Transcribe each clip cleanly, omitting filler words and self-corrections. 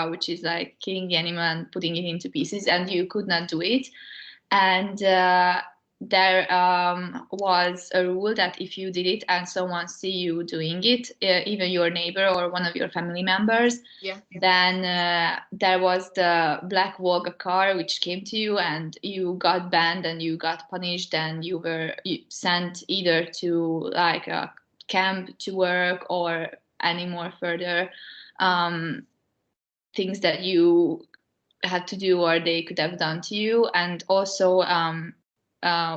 which is like killing the animal and putting it into pieces, and you could not do it. And there was a rule that if you did it and someone see you doing it, even your neighbor or one of your family members, then there was the black Volga car which came to you, and you got banned and you got punished, and you were sent either to like a camp to work or any more further things that you had to do or they could have done to you. And also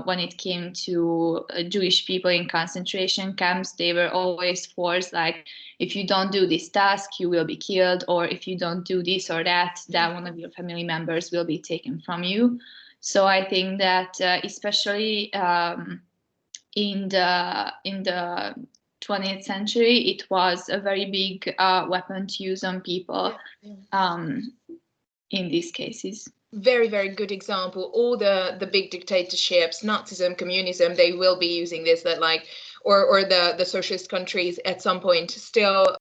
when it came to Jewish people in concentration camps, they were always forced, like, if you don't do this task, you will be killed, or if you don't do this or that, then one of your family members will be taken from you. So I think that especially in the 20th century, it was a very big weapon to use on people in these cases. Very, very good example. All the big dictatorships, Nazism, communism, they will be using this, that like, or the socialist countries at some point, still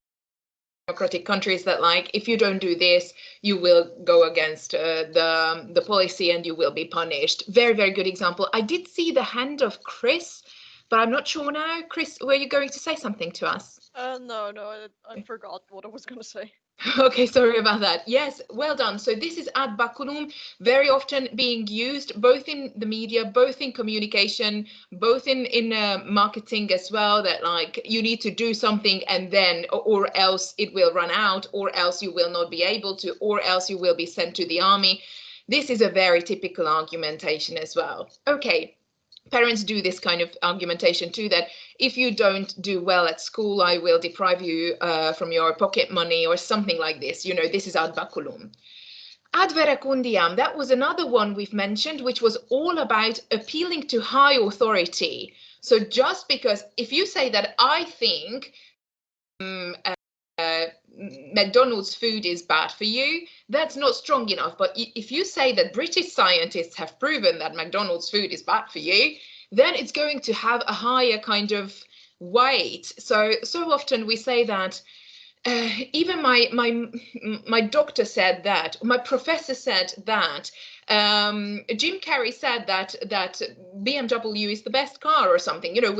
democratic countries, that like, if you don't do this, you will go against the policy and you will be punished. Very, very good example. I did see the hand of Chris, but I'm not sure now. Chris, were you going to say something to us? No, I forgot what I was going to say. Okay, sorry about that. Yes, well done. So this is ad baculum, very often being used both in the media, both in communication, both in marketing as well, that like you need to do something and then, or else it will run out, or else you will not be able to, or else you will be sent to the army. This is a very typical argumentation as well. Okay. Parents do this kind of argumentation too, that if you don't do well at school, I will deprive you from your pocket money or something like this. You know, this is ad baculum. Ad verecundiam, that was another one we've mentioned, which was all about appealing to high authority. So just because if you say that I think McDonald's food is bad for you, that's not strong enough. But if you say that British scientists have proven that McDonald's food is bad for you, then it's going to have a higher kind of weight. So often we say that even my doctor said that, my professor said that, Jim Carrey said that BMW is the best car or something. You know,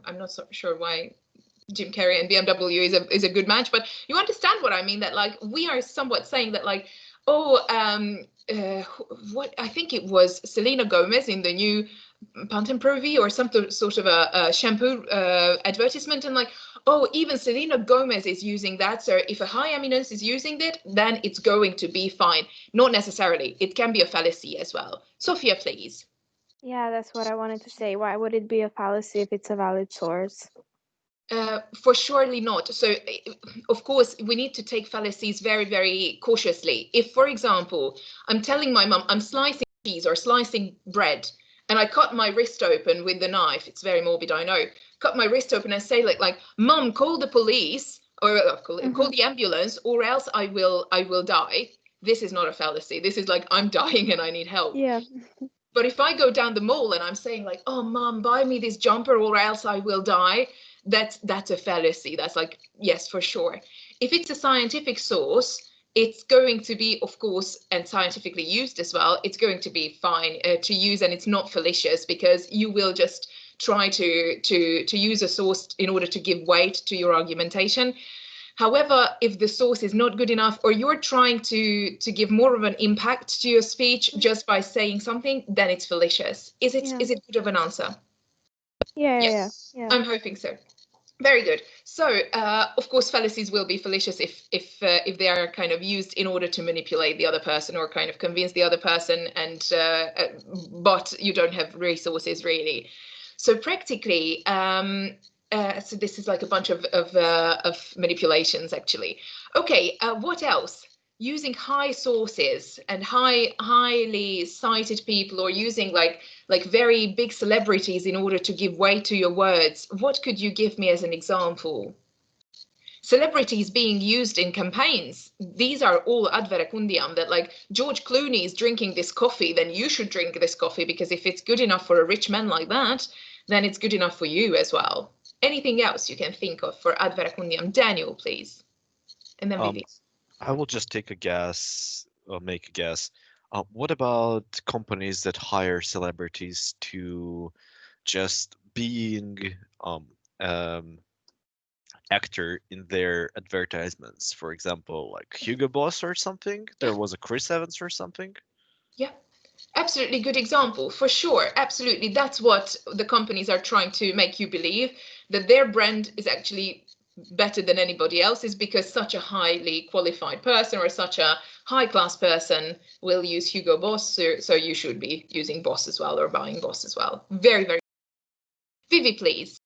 I'm not so sure why Jim Carrey and BMW is a good match, but you understand what I mean, that like we are somewhat saying that like, what I think it was Selena Gomez in the new Pantene Pro V or some sort of a shampoo advertisement, and like, oh, even Selena Gomez is using that, so if a high eminence is using it, then it's going to be fine. Not necessarily. It can be a fallacy as well. Sophia, please. Yeah, that's what I wanted to say. Why would it be a fallacy if it's a valid source? For surely not. So, of course, we need to take fallacies very, very cautiously. If, for example, I'm telling my mum I'm slicing cheese or slicing bread, and I cut my wrist open with the knife, it's very morbid, I know, cut my wrist open and say like Mum, call the police or call the ambulance, or else I will die. This is not a fallacy. This is like, I'm dying and I need help. Yeah. But if I go down the mall and I'm saying like, oh, Mum, buy me this jumper or else I will die, that's a fallacy. That's like, yes, for sure. If it's a scientific source, it's going to be, of course, and scientifically used as well, it's going to be fine to use, and it's not fallacious, because you will just try to use a source in order to give weight to your argumentation. However, if the source is not good enough, or you're trying to give more of an impact to your speech just by saying something, then it's fallacious. Is it good of an answer? Yeah. I'm hoping so. Very good. So, of course, fallacies will be fallacious if they are kind of used in order to manipulate the other person or kind of convince the other person, and but you don't have resources really. So practically, so this is like a bunch of manipulations actually. Okay, what else? Using high sources and highly cited people, or using like very big celebrities in order to give weight to your words. What could you give me as an example? Celebrities being used in campaigns. These are all ad verecundiam, that like George Clooney is drinking this coffee, then you should drink this coffee, because if it's good enough for a rich man like that, then it's good enough for you as well. Anything else you can think of for ad verecundiam? Daniel, please. And then Vivi. I will just take a guess, or make a guess. What about companies that hire celebrities to just being um, actor in their advertisements? For example, like Hugo Boss or something. There was a Chris Evans or something. Yeah, absolutely good example, for sure. Absolutely. That's what the companies are trying to make you believe, that their brand is actually better than anybody else's because such a highly qualified person or such a high class person will use Hugo Boss. So you should be using Boss as well or buying Boss as well. Very, very. Vivi, please.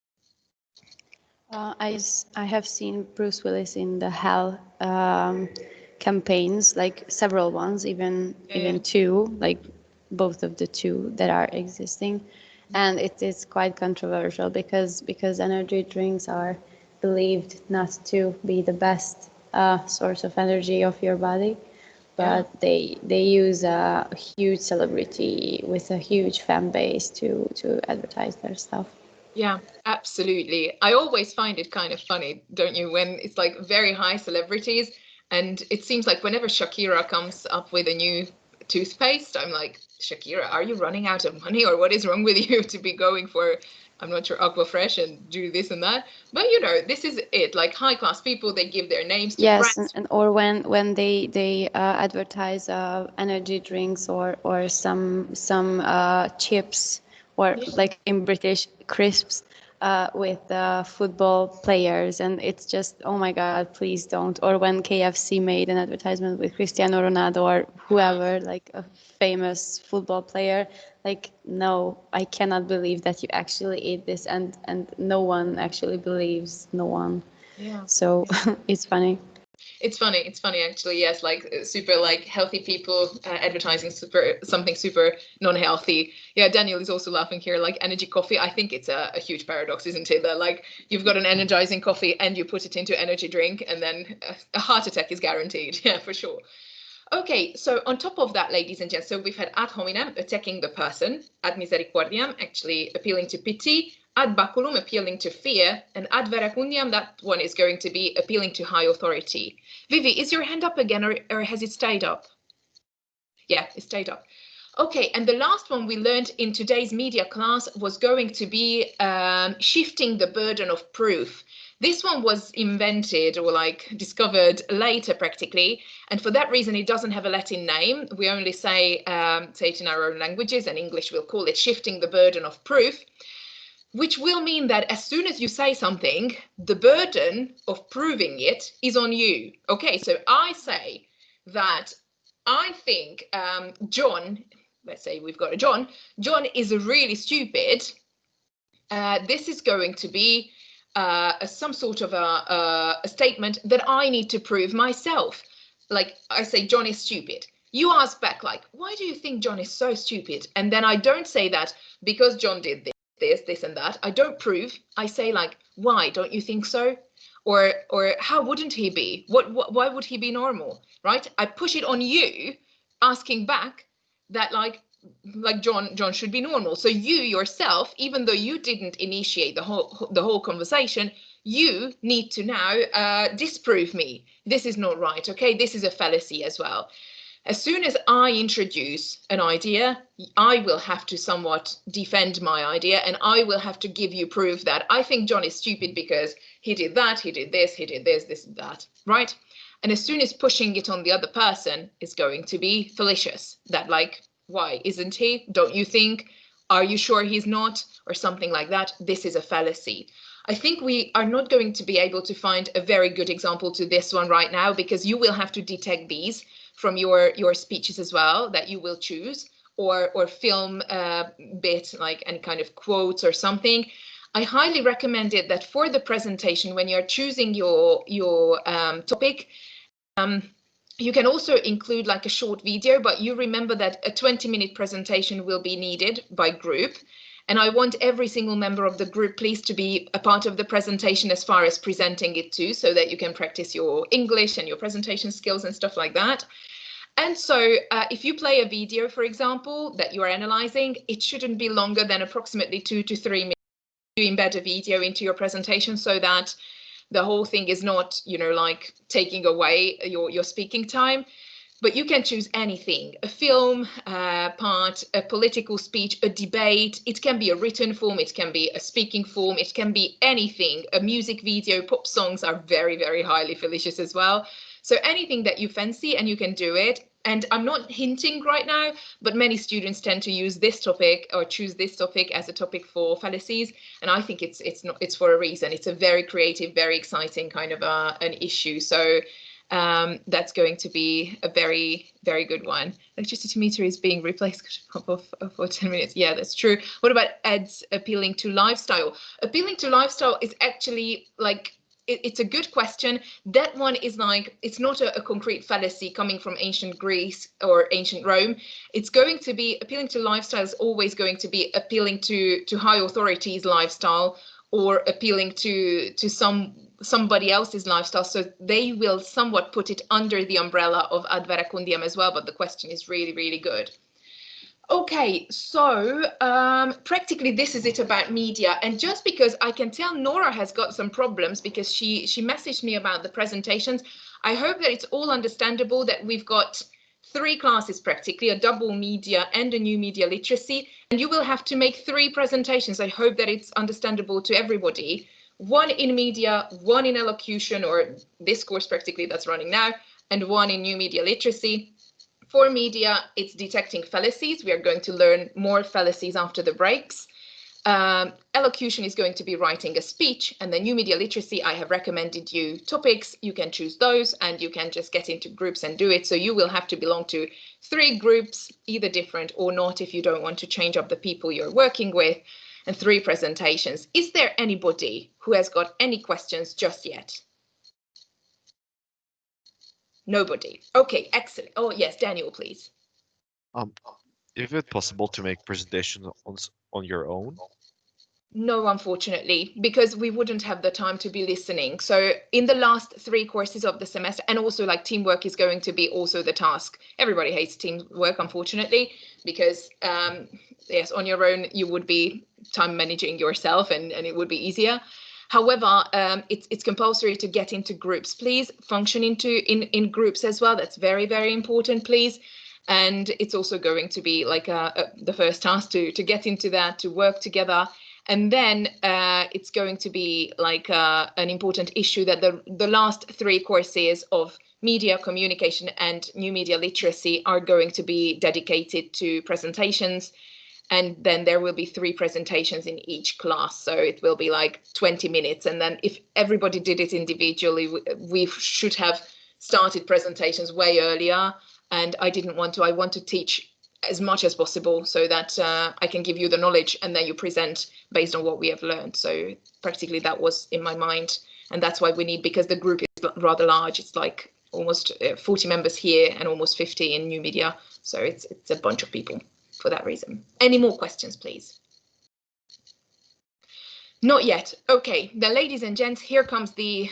I have seen Bruce Willis in the Hell campaigns, like several ones, even two, like both of the two that are existing, and it is quite controversial because energy drinks are believed not to be the best source of energy of your body, but they use a huge celebrity with a huge fan base to advertise their stuff. Yeah, absolutely. I always find it kind of funny, don't you, when it's like very high celebrities, and it seems like whenever Shakira comes up with a new toothpaste, I'm like, Shakira, are you running out of money, or what is wrong with you to be going for, I'm not sure, Aquafresh and do this and that? But you know, this is it. Like high class people, they give their names to Yes, brands. and or when they advertise energy drinks or some chips or like in British crisps with football players, and it's just, oh my God, please don't. Or when KFC made an advertisement with Cristiano Ronaldo or whoever, like a famous football player, like, no, I cannot believe that you actually eat this, and no one actually believes, no one. Yeah. So it's funny. It's funny actually. Yes, like super like healthy people advertising something super non-healthy. Yeah, Daniel is also laughing here, like energy coffee. I think it's a huge paradox, isn't it, that like you've got an energizing coffee and you put it into energy drink and then a heart attack is guaranteed. Yeah, for sure. Okay, so on top of that, ladies and gents, so we've had ad hominem, attacking the person, ad misericordiam, actually appealing to pity, ad baculum, appealing to fear, and ad verecundiam, that one is going to be appealing to high authority. Vivi, is your hand up again, or has it stayed up? Yeah, it stayed up. Okay, and the last one we learned in today's media class was going to be shifting the burden of proof. This one was invented or like discovered later practically, and for that reason it doesn't have a Latin name. We only say it in our own languages, and English will call it shifting the burden of proof, which will mean that as soon as you say something, the burden of proving it is on you. Okay, so I say that I think John, let's say we've got a John is really stupid. This is going to be some sort of a statement that I need to prove myself. Like I say, John is stupid. You ask back, like, why do you think John is so stupid? And then I don't say that because John did this and that. I don't prove. I say like, why don't you think so? Or how wouldn't he be? Why would he be normal? Right? I push it on you, asking back that like John should be normal. So you yourself, even though you didn't initiate the whole conversation, you need to now disprove me. This is not right. Okay, this is a fallacy as well. As soon as I introduce an idea, I will have to somewhat defend my idea, and I will have to give you proof that I think John is stupid because he did that, he did this, this and that, right? And as soon as pushing it on the other person is going to be fallacious, that like, why isn't he? Don't you think? Are you sure he's not? Or something like that. This is a fallacy. I think we are not going to be able to find a very good example to this one right now, because you will have to detect these from your speeches as well that you will choose, or film a bit like any kind of quotes or something. I highly recommend it that for the presentation, when you're choosing your topic, you can also include like a short video, but you remember that a 20-minute presentation will be needed by group. And I want every single member of the group, please, to be a part of the presentation as far as presenting it too, so that you can practice your English and your presentation skills and stuff like that. And so if you play a video, for example, that you are analyzing, it shouldn't be longer than approximately 2 to 3 minutes to embed a video into your presentation, so that the whole thing is not, you know, like taking away your speaking time. But you can choose anything, a film part, a political speech, a debate. It can be a written form, it can be a speaking form, it can be anything. A music video, pop songs are very, very highly fallacious as well. So anything that you fancy and you can do it. And I'm not hinting right now, but many students tend to use this topic or choose this topic as a topic for fallacies. And I think it's for a reason. It's a very creative, very exciting kind of an issue. So that's going to be a very, very good one. Electricity meter is being replaced for 10 minutes. Yeah, that's true. What about ads appealing to lifestyle? Appealing to lifestyle is actually like, it's a good question. That one is like, it's not a concrete fallacy coming from ancient Greece or ancient Rome. It's going to be appealing to lifestyle is always going to be appealing to high authorities' lifestyle or appealing to somebody else's lifestyle. So they will somewhat put it under the umbrella of ad verecundiam as well. But the question is really, really good. Okay, so practically this is it about media. And just because I can tell Nora has got some problems because she messaged me about the presentations, I hope that it's all understandable that we've got 3 classes practically, a double media and a new media literacy, and you will have to make 3 presentations. I hope that it's understandable to everybody. 1 in media, 1 in elocution or this course practically that's running now, and 1 in new media literacy. For media, it's detecting fallacies. We are going to learn more fallacies after the breaks. Elocution is going to be writing a speech, and the new media literacy, I have recommended you topics. You can choose those and you can just get into groups and do it. So you will have to belong to 3 groups, either different or not, if you don't want to change up the people you're working with, and 3 presentations. Is there anybody who has got any questions just yet? Nobody. Okay, excellent. Oh, yes, Daniel, please. Is it possible to make presentations on your own? No, unfortunately, because we wouldn't have the time to be listening. So in the last 3 courses of the semester, and also like teamwork is going to be also the task. Everybody hates teamwork, unfortunately, because yes, on your own, you would be time managing yourself and it would be easier. However, it's compulsory to get into groups. Please function in groups as well. That's very, very important, please. And it's also going to be like the first task to get into that, to work together. And then it's going to be like an important issue that the last 3 courses of media communication and new media literacy are going to be dedicated to presentations. And then there will be 3 presentations in each class. So it will be like 20 minutes. And then if everybody did it individually, we should have started presentations way earlier. And I didn't want to. I want to teach as much as possible so that I can give you the knowledge and then you present based on what we have learned. So practically that was in my mind. And that's why we need, because the group is rather large. It's like almost 40 members here and almost 50 in new media. So it's a bunch of people. For that reason. Any more questions, please? Not yet. Okay, then ladies and gents, here comes me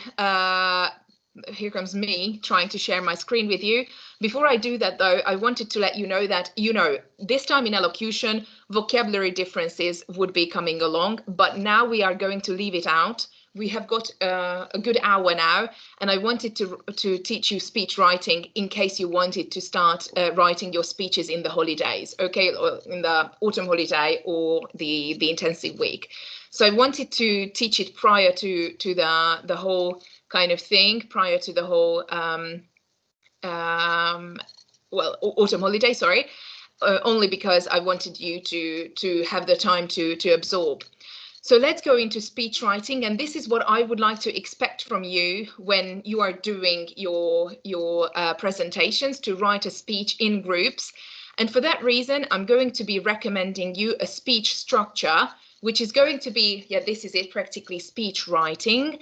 trying to share my screen with you. Before I do that, though, I wanted to let you know that, this time in elocution, vocabulary differences would be coming along, but now we are going to leave it out. We have got a good hour now, and I wanted to teach you speech writing in case you wanted to start writing your speeches in the holidays, okay, or in the autumn holiday or the intensive week. So I wanted to teach it prior to the whole kind of thing, prior to the whole autumn holiday, sorry, only because I wanted you to have the time to absorb. So let's go into speech writing, and this is what I would like to expect from you when you are doing your presentations, to write a speech in groups. And for that reason, I'm going to be recommending you a speech structure, which is going to be, yeah, this is it, practically speech writing.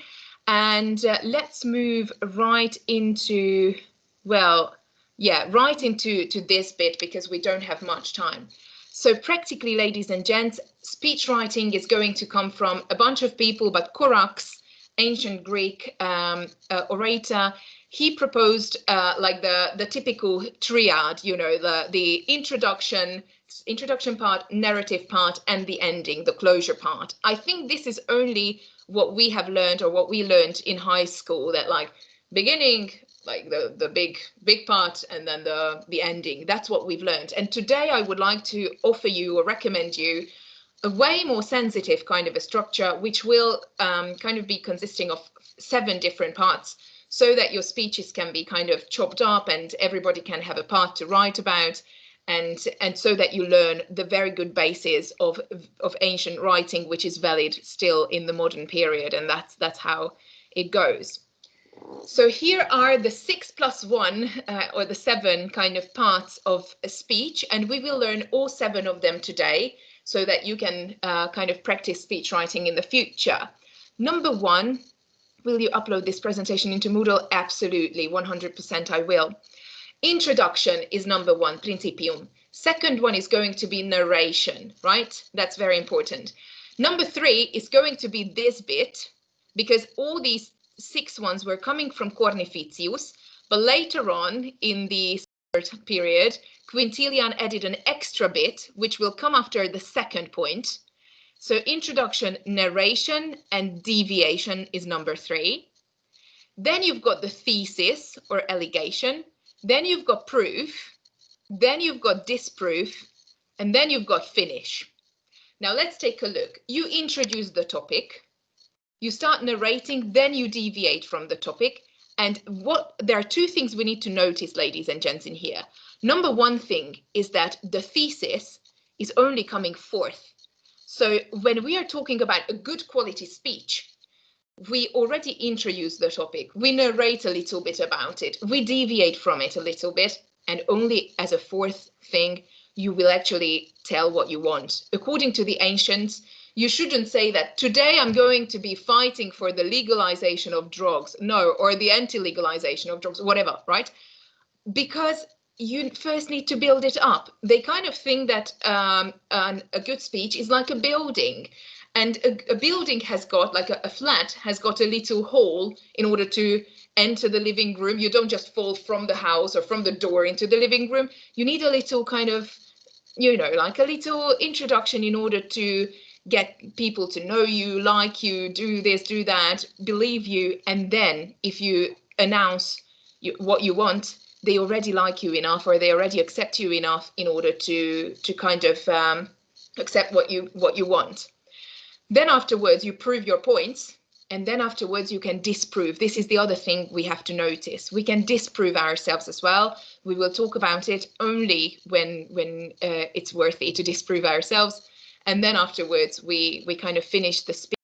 And let's move right into, right into this bit because we don't have much time. So practically, ladies and gents, speech writing is going to come from a bunch of people, but Korax, ancient Greek orator, he proposed like the typical triad, the introduction part, narrative part, and the ending, the closure part. I think this is only what we have learned, or what we learned in high school, that like beginning, like the big part, and then the ending. That's what we've learned. And today I would like to offer you or recommend you a way more sensitive kind of a structure, which will kind of be consisting of 7 different parts, so that your speeches can be kind of chopped up and everybody can have a part to write about, and so that you learn the very good basis of ancient writing, which is valid still in the modern period, and that's how it goes. So here are the 6 + 1 or the 7 kind of parts of a speech, and we will learn all 7 of them today, so that you can kind of practice speech writing in the future. Number 1, will you upload this presentation into Moodle? Absolutely, 100% I will. Introduction is number 1, principium. Second one is going to be narration, right? That's very important. Number 3 is going to be this bit, because all these 6 ones were coming from Cornificius, but later on in the 3rd period, Quintilian added an extra bit, which will come after the 2nd point. So introduction, narration, and deviation is number 3. Then you've got the thesis or allegation. Then you've got proof. Then you've got disproof. And then you've got finish. Now let's take a look. You introduce the topic. You start narrating, then you deviate from the topic. And there are 2 things we need to notice, ladies and gents, in here. Number 1 thing is that the thesis is only coming 4th. So when we are talking about a good quality speech, we already introduce the topic, we narrate a little bit about it, we deviate from it a little bit, and only as a 4th thing, you will actually tell what you want. According to the ancients, you shouldn't say that today I'm going to be fighting for the legalization of drugs, no, or the anti-legalization of drugs, whatever, right? Because you first need to build it up. They kind of think that a good speech is like a building, and a building has got, like a flat has got a little hole in order to enter the living room. You don't just fall from the house or from the door into the living room. You need a little kind of, you know, like a little introduction in order to get people to know you, like you, do this, do that, believe you. And then if you announce what you want, they already like you enough, or they already accept you enough in order to kind of accept what you want. Then afterwards you prove your points, and then afterwards you can disprove. This is the other thing we have to notice. We can disprove ourselves as well. We will talk about it only when it's worthy to disprove ourselves. And then afterwards we kind of finish the speech.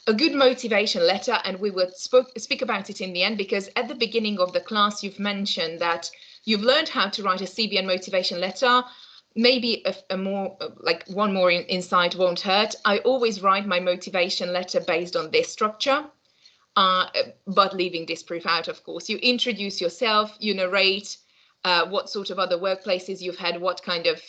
A good motivation letter, and we will speak about it in the end, because at the beginning of the class you've mentioned that you've learned how to write a CBN motivation letter. Maybe a more, like one more insight won't hurt. I always write my motivation letter based on this structure, but leaving disproof out, of course. You introduce yourself, you narrate what sort of other workplaces you've had, what kind of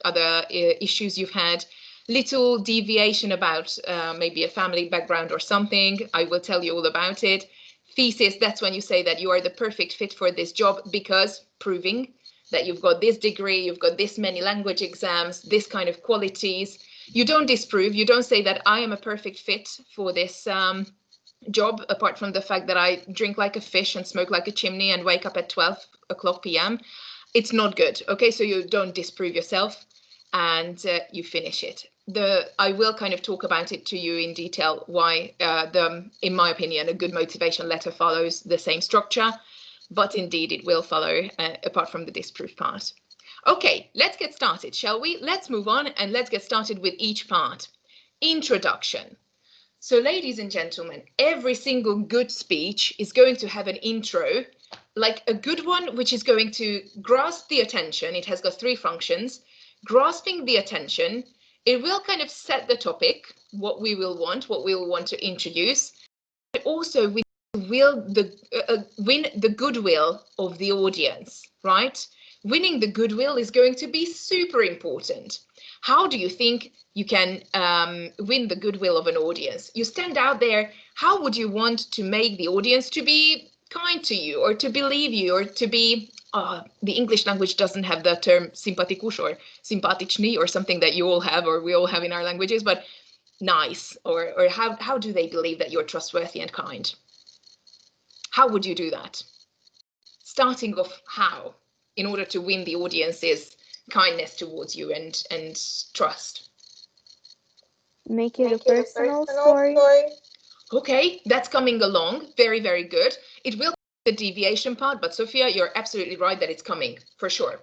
other issues you've had, little deviation about maybe a family background or something. I will tell you all about it. Thesis, that's when you say that you are the perfect fit for this job, because proving that you've got this degree, you've got this many language exams, this kind of qualities. You don't disprove, you don't say that I am a perfect fit for this job, apart from the fact that I drink like a fish and smoke like a chimney and wake up at 12 o'clock p.m. It's not good, okay? So you don't disprove yourself, and you finish it. I will kind of talk about it to you in detail, why, in my opinion, a good motivation letter follows the same structure, but indeed it will follow, apart from the disproof part. Okay, let's get started, shall we? Let's move on and let's get started with each part. Introduction. So, ladies and gentlemen, every single good speech is going to have an intro, like a good one, which is going to grasp the attention. It has got 3 functions. Grasping the attention, it will kind of set the topic, what we will want to introduce. But also, we will win the goodwill of the audience, right? Winning the goodwill is going to be super important. How do you think you can win the goodwill of an audience? You stand out there. How would you want to make the audience to be kind to you, or to believe you, or to be, the English language doesn't have the term sympathikus or sympatičný or something that you all have, or we all have in our languages, but nice, or how do they believe that you're trustworthy and kind? How would you do that? Starting off how, in order to win the audience's kindness towards you and trust? Make it a personal story. Okay, that's coming along. Very, very good. It will be the deviation part, but Sophia, you're absolutely right that it's coming, for sure.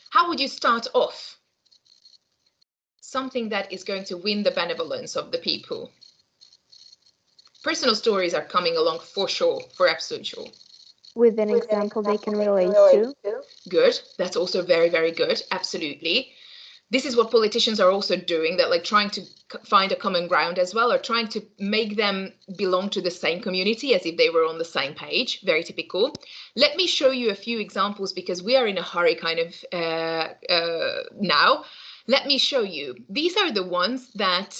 How would you start off? Something that is going to win the benevolence of the people. Personal stories are coming along for sure, for absolute sure. With an example they can relate to. Good. That's also very, very good. Absolutely. This is what politicians are also doing, that like trying to find a common ground as well, or trying to make them belong to the same community as if they were on the same page. Very typical. Let me show you a few examples because we are in a hurry kind of now. Let me show you. These are the ones that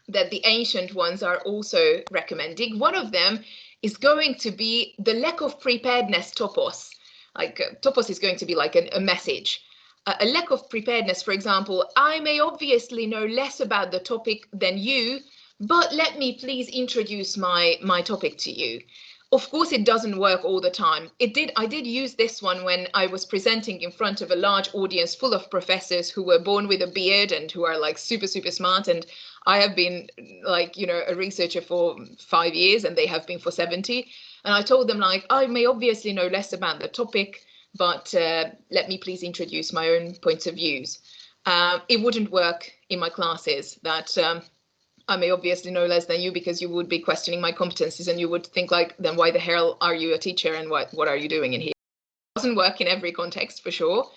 that the ancient ones are also recommending. One of them is going to be the lack of preparedness topos. Like topos is going to be like a message. A lack of preparedness, for example, I may obviously know less about the topic than you, but let me please introduce my topic to you. Of course, it doesn't work all the time. I did use this one when I was presenting in front of a large audience full of professors who were born with a beard and who are like super, super smart. And I have been like, you know, a researcher for 5 years and they have been for 70. And I told them like, I may obviously know less about the topic, but let me please introduce my own points of views. It wouldn't work in my classes that I may obviously know less than you because you would be questioning my competencies and you would think like, then why the hell are you a teacher and what are you doing in here? It doesn't work in every context for sure.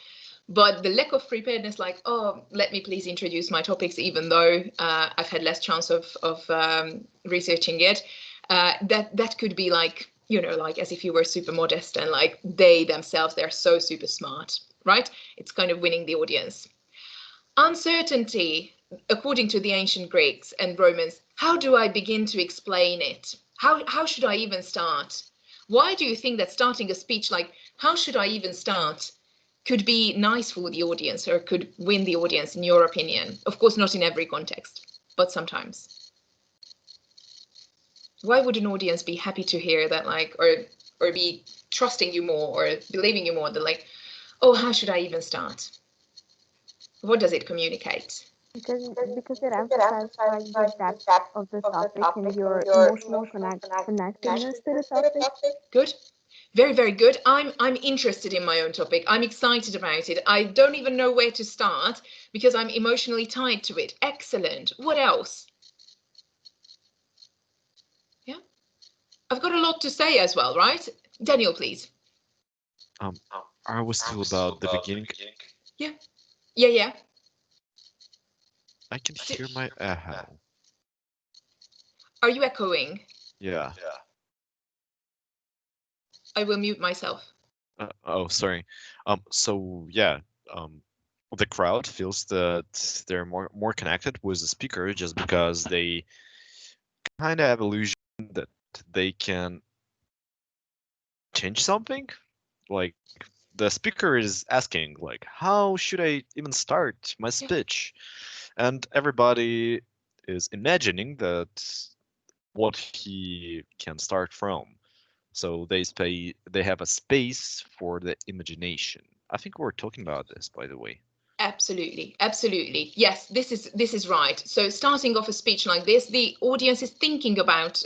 But the lack of preparedness, like, oh, let me please introduce my topics, even though I've had less chance of researching it, that could be like, you know, like as if you were super modest and like they themselves, they're so super smart, right? It's kind of winning the audience. Uncertainty, according to the ancient Greeks and Romans, how do I begin to explain it? How should I even start? Why do you think that starting a speech like, how should I even start, could be nice for the audience or could win the audience, in your opinion? Of course, not in every context, but sometimes. Why would an audience be happy to hear that, like, or be trusting you more or believing you more than like, oh, how should I even start? What does it communicate? Because it emphasizes like the depth of the topic and your emotional connectedness to the topic. Good. Very, very good. I'm interested in my own topic. I'm excited about it. I don't even know where to start because I'm emotionally tied to it. Excellent. What else? Yeah. I've got a lot to say as well, right? Daniel, please. I was still about the beginning. Yeah. Yeah, yeah. I can hear my echo. Are you echoing? Yeah. I will mute myself. Oh, sorry. So yeah, the crowd feels that they're more connected with the speaker just because they kind of have illusion that they can change something. Like the speaker is asking, like, how should I even start my speech? And everybody is imagining that what he can start from. So they have a space for the imagination. I think we're talking about this, by the way. Absolutely, absolutely. Yes, this is right. So starting off a speech like this, the audience is thinking about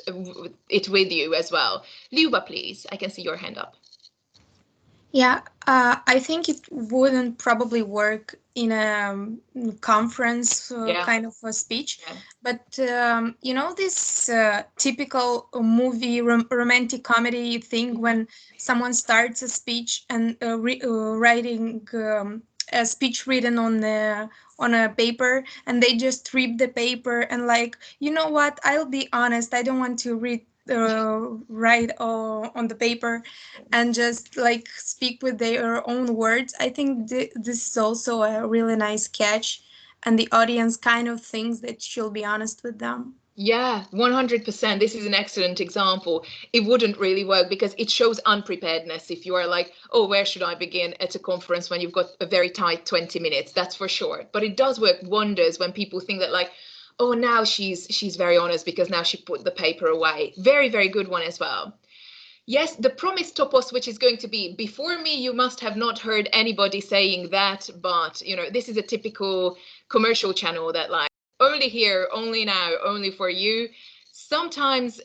it with you as well. Luba, please. I can see your hand up. Yeah, I think it wouldn't probably work in a conference kind of a speech, but you know, this typical movie romantic comedy thing when someone starts a speech and writing a speech written on a paper and they just rip the paper and like, you know what, I'll be honest, I don't want to write on the paper and just like speak with their own words. I think this is also a really nice catch, and the audience kind of thinks that she'll be honest with them. Yeah, 100%. This is an excellent example. It wouldn't really work because it shows unpreparedness if you are like, oh, where should I begin at a conference when you've got a very tight 20 minutes? That's for sure. But it does work wonders when people think that like, oh, now she's very honest because now she put the paper away. Very, very good one as well. Yes, the promised topos, which is going to be before me, you must have not heard anybody saying that, but you know, this is a typical commercial channel that like only here, only now, only for you. Sometimes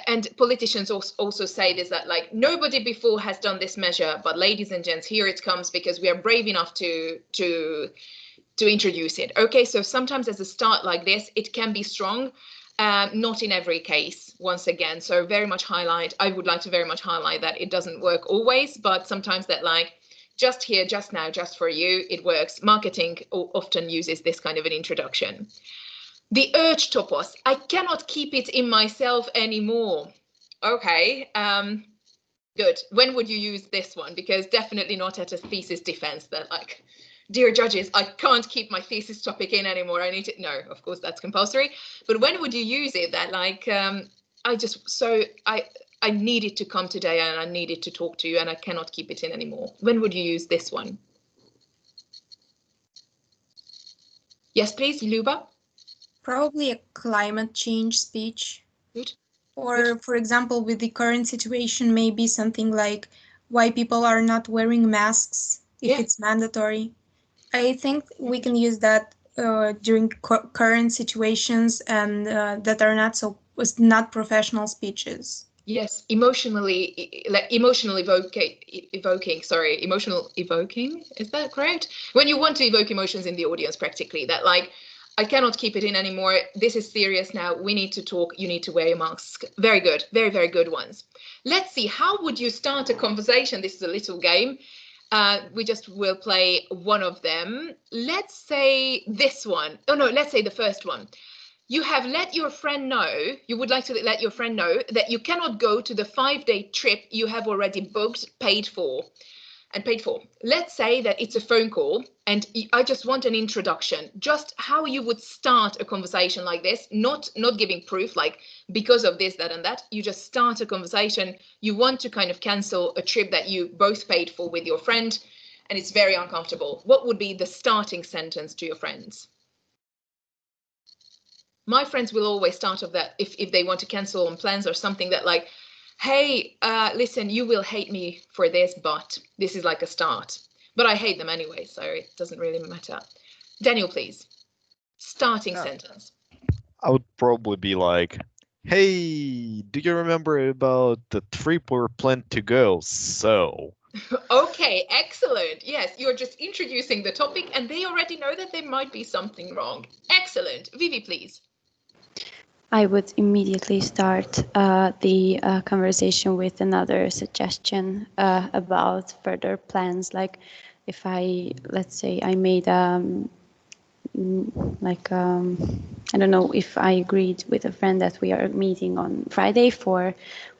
and politicians also say this, that like nobody before has done this measure, but ladies and gents, here it comes because we are brave enough to introduce it. Okay, so sometimes as a start like this, it can be strong. Not in every case, once again. So very much highlight, I would like to very much highlight that it doesn't work always, but sometimes that like just here, just now, just for you, it works. Marketing often uses this kind of an introduction. The urge topos, I cannot keep it in myself anymore. Okay, good. When would you use this one? Because definitely not at a thesis defense that like, dear judges, I can't keep my thesis topic in anymore. I need to, no, of course that's compulsory. But when would you use it that like, I needed to come today and I needed to talk to you and I cannot keep it in anymore. When would you use this one? Yes, please, Luba. Probably a climate change speech. Good. Or, Good. For example, with the current situation, maybe something like why people are not wearing masks if it's mandatory. I think we can use that during current situations and that are not professional speeches. Yes, emotional evoking, is that correct? When you want to evoke emotions in the audience, practically, that like, I cannot keep it in anymore. This is serious now. We need to talk. You need to wear your mask. Very good. Very, very good ones. Let's see. How would you start a conversation? This is a little game. We just will play one of them. Let's say this one. Oh, no, let's say the first one. You have let your friend know, you would like to let your friend know that you cannot go to the 5-day trip you have already booked, paid for. Let's say that it's a phone call and I just want an introduction, just how you would start a conversation like this, not giving proof like because of this, that and that. You just start a conversation. You want to kind of cancel a trip that you both paid for with your friend and it's very uncomfortable. What would be the starting sentence to your friends? My friends will always start off that if they want to cancel on plans or something that like, hey, listen, you will hate me for this, but this is like a start. But I hate them anyway, so it doesn't really matter. Daniel, please. Starting sentence. I would probably be like, hey, do you remember about the trip we're planned to go? So. Okay, excellent. Yes, you're just introducing the topic and they already know that there might be something wrong. Excellent. Vivi, please. I would immediately start the conversation with another suggestion about further plans. Like if let's say I made I don't know, if I agreed with a friend that we are meeting on Friday for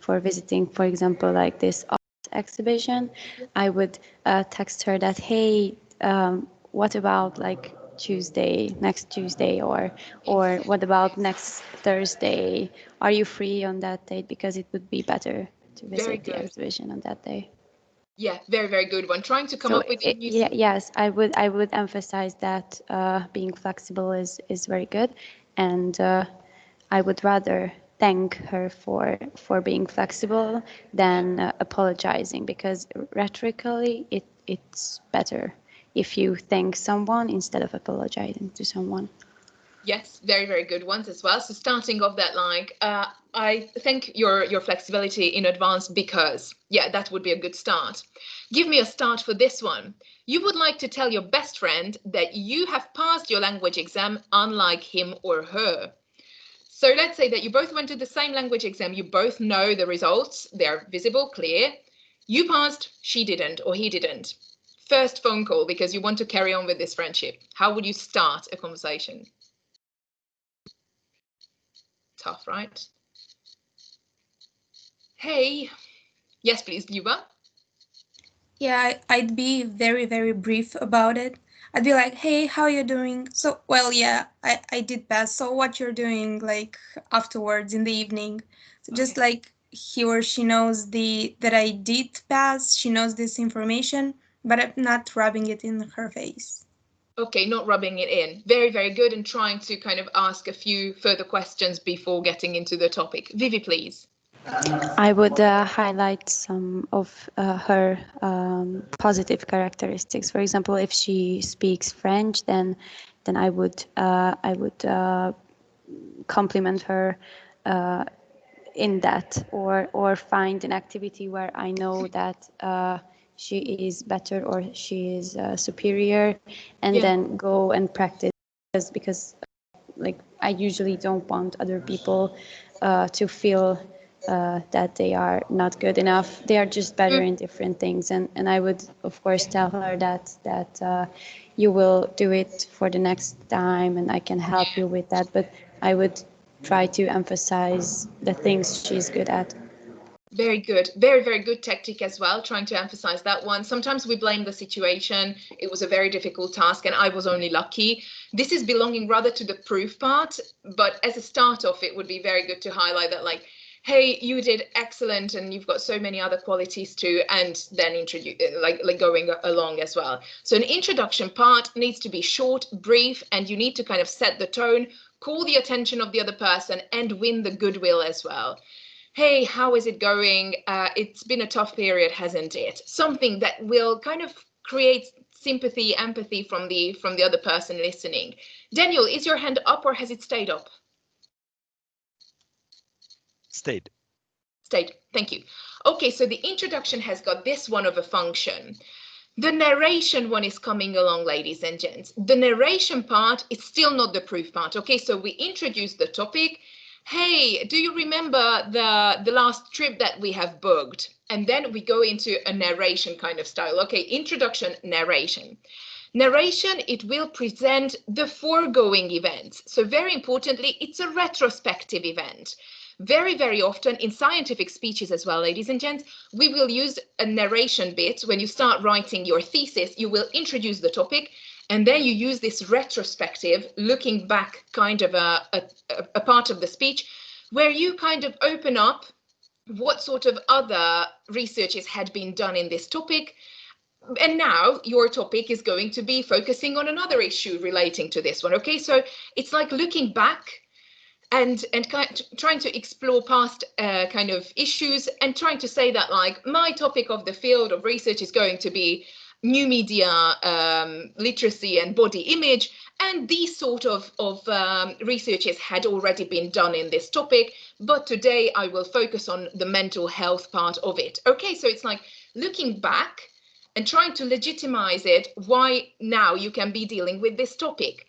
visiting, for example, like this art exhibition, I would text her that, hey, what about like next Tuesday, or what about next Thursday? Are you free on that date? Because it would be better to visit the exhibition on that day. Yeah, very, very good one. Trying to come up with yes, I would emphasize that being flexible is very good, and I would rather thank her for being flexible than apologizing, because rhetorically it's better if you thank someone instead of apologizing to someone. Yes, very, very good ones as well. So starting off that like, I thank your flexibility in advance because, yeah, that would be a good start. Give me a start for this one. You would like to tell your best friend that you have passed your language exam unlike him or her. So let's say that you both went to the same language exam. You both know the results. They're visible, clear. You passed, she didn't, or he didn't. First phone call because you want to carry on with this friendship. How would you start a conversation? Tough, right? Hey, yes, please, Luba. Yeah, I'd be very, very brief about it. I'd be like, hey, how you doing? So, well, yeah, I did pass. So what you're doing like afterwards in the evening? So just like he or she knows that I did pass, she knows this information, but I'm not rubbing it in her face. Okay, not rubbing it in. Very, very good. And trying to kind of ask a few further questions before getting into the topic. Vivi, please. I would highlight some of her positive characteristics. For example, if she speaks French, then I would compliment her in that, or find an activity where I know that she is better or she is superior, and then go and practice, because like I usually don't want other people to feel that they are not good enough. They are just better in different things, and I would of course tell her that you will do it for the next time, and I can help you with that. But I would try to emphasize the things she's good at. Very good. Very, very good tactic as well, trying to emphasize that one. Sometimes we blame the situation. It was a very difficult task and I was only lucky. This is belonging rather to the proof part, but as a start off, it would be very good to highlight that, like, hey, you did excellent and you've got so many other qualities too, and then introduce like going along as well. So an introduction part needs to be short, brief, and you need to kind of set the tone, call the attention of the other person, and win the goodwill as well. Hey, how is it going? It's been a tough period, hasn't it? Something that will kind of create sympathy, empathy from the other person listening. Daniel, is your hand up or has it stayed up? Stayed. Stayed. Thank you. Okay, so the introduction has got this one of a function. The narration one is coming along, ladies and gents. The narration part is still not the proof part. Okay, so we introduce the topic. Hey, do you remember the last trip that we have booked? And then we go into a narration kind of style. Okay, introduction, narration. Narration, it will present the foregoing events. So very importantly, it's a retrospective event. Very, very often in scientific speeches as well, ladies and gents, we will use a narration bit. When you start writing your thesis, you will introduce the topic, and then you use this retrospective, looking back kind of a part of the speech, where you kind of open up what sort of other researches had been done in this topic. And now your topic is going to be focusing on another issue relating to this one. Okay, so it's like looking back and trying to explore past kind of issues, and trying to say that, like, my topic of the field of research is going to be new media literacy and body image, and these sort of researches had already been done in this topic, but today I will focus on the mental health part of it. Okay, so it's like looking back and trying to legitimize it, why now you can be dealing with this topic.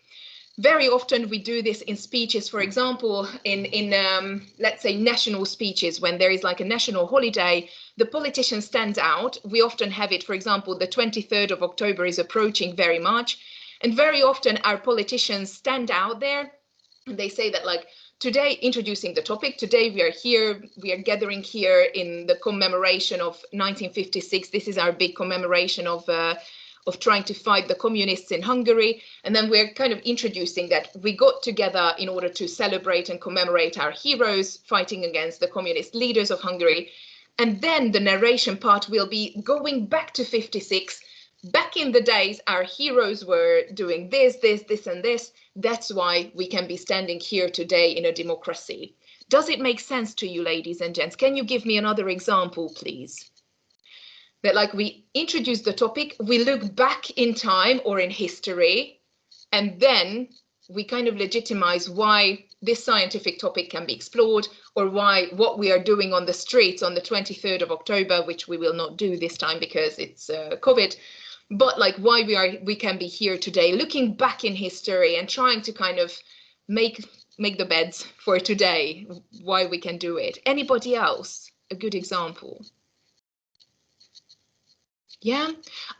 Very often we do this in speeches, for example, in let's say national speeches, when there is like a national holiday, the politician stands out. We often have it, for example, the 23rd of October is approaching very much. And very often our politicians stand out there and they say that, like, today, introducing the topic, today we are here, we are gathering here in the commemoration of 1956. This is our big commemoration of trying to fight the communists in Hungary. And then we're kind of introducing that we got together in order to celebrate and commemorate our heroes fighting against the communist leaders of Hungary. And then the narration part will be going back to 56. Back in the days, our heroes were doing this, and this. That's why we can be standing here today in a democracy. Does it make sense to you, ladies and gents? Can you give me another example, please? That, like, we introduce the topic, we look back in time or in history, and then we kind of legitimize why this scientific topic can be explored, or why what we are doing on the streets on the 23rd of October, which we will not do this time because it's COVID, but like why we can be here today, looking back in history and trying to kind of make the beds for today, why we can do it. Anybody else? A good example? Yeah,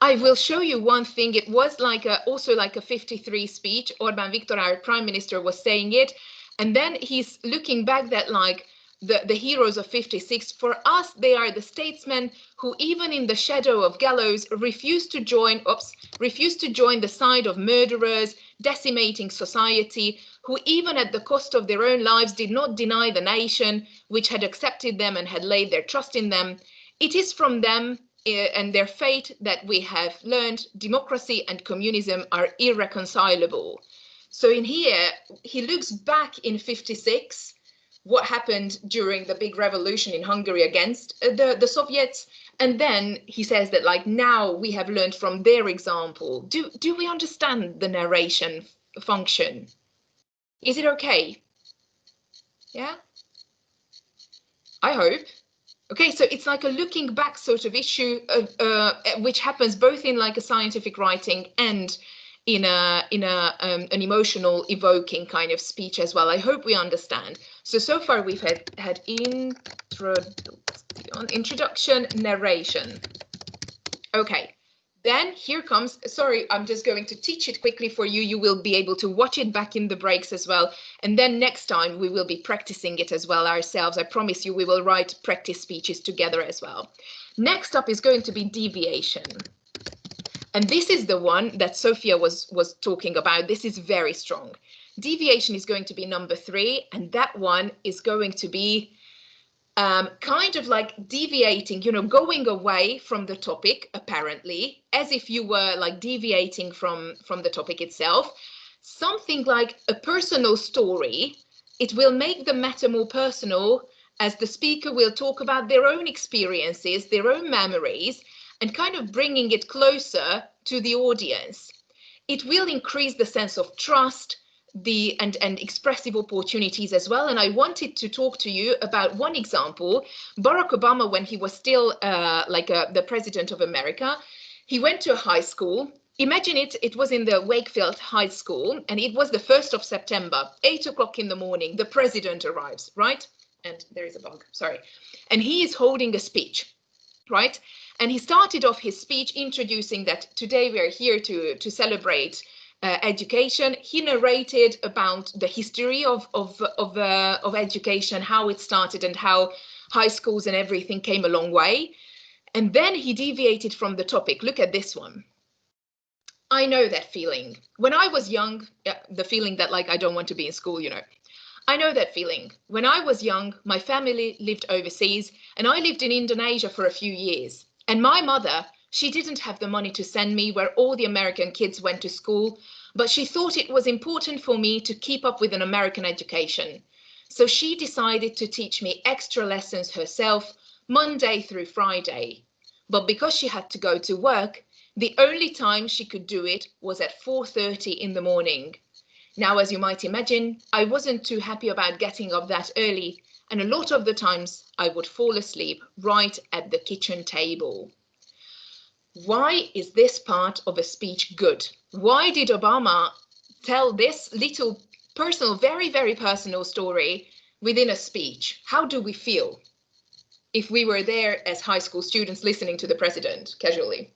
I will show you one thing. It was like also like a 53 speech. Orbán Viktor, our prime minister, was saying it. And then he's looking back that, like, the heroes of 56, for us, they are the statesmen who, even in the shadow of gallows, refused to join the side of murderers, decimating society, who even at the cost of their own lives did not deny the nation, which had accepted them and had laid their trust in them. It is from them and their fate that we have learned democracy and communism are irreconcilable. So in here, he looks back in 56, what happened during the big revolution in Hungary against the Soviets. And then he says that, like, now we have learned from their example. Do we understand the narration function? Is it okay? Yeah? I hope. Okay, so it's like a looking back sort of issue, which happens both in like a scientific writing and in an emotional, evoking kind of speech as well. I hope we understand. So far we've had introduction, narration. Okay. Then here comes, sorry, I'm just going to teach it quickly for you. You will be able to watch it back in the breaks as well. And then next time we will be practicing it as well ourselves. I promise you we will write practice speeches together as well. Next up is going to be deviation. And this is the one that Sophia was talking about. This is very strong. Deviation is going to be number 3. And that one is going to be kind of like deviating, you know, going away from the topic, apparently, as if you were like deviating from the topic itself. Something like a personal story. It will make the matter more personal, as the speaker will talk about their own experiences, their own memories, and kind of bringing it closer to the audience. It will increase the sense of trust, and expressive opportunities as well. And I wanted to talk to you about one example. Barack Obama, when he was still the president of America, he went to a high school. Imagine it was in the Wakefield High School, and it was the 1st of September, 8 o'clock in the morning, the president arrives, right? And there is a bug, sorry. And he is holding a speech, right? And he started off his speech introducing that today we are here to celebrate education. He narrated about the history of education, how it started and how high schools and everything came a long way. And then he deviated from the topic. Look at this one. I know that feeling. When I was young, the feeling that like I don't want to be in school, you know. I know that feeling. When I was young, my family lived overseas and I lived in Indonesia for a few years. And my mother, she didn't have the money to send me where all the American kids went to school, but she thought it was important for me to keep up with an American education. So she decided to teach me extra lessons herself, Monday through Friday. But because she had to go to work, the only time she could do it was at 4:30 in the morning. Now, as you might imagine, I wasn't too happy about getting up that early, and a lot of the times I would fall asleep right at the kitchen table. Why is this part of a speech good? Why did Obama tell this little personal, very, very personal story within a speech? How do we feel if we were there as high school students listening to the president casually?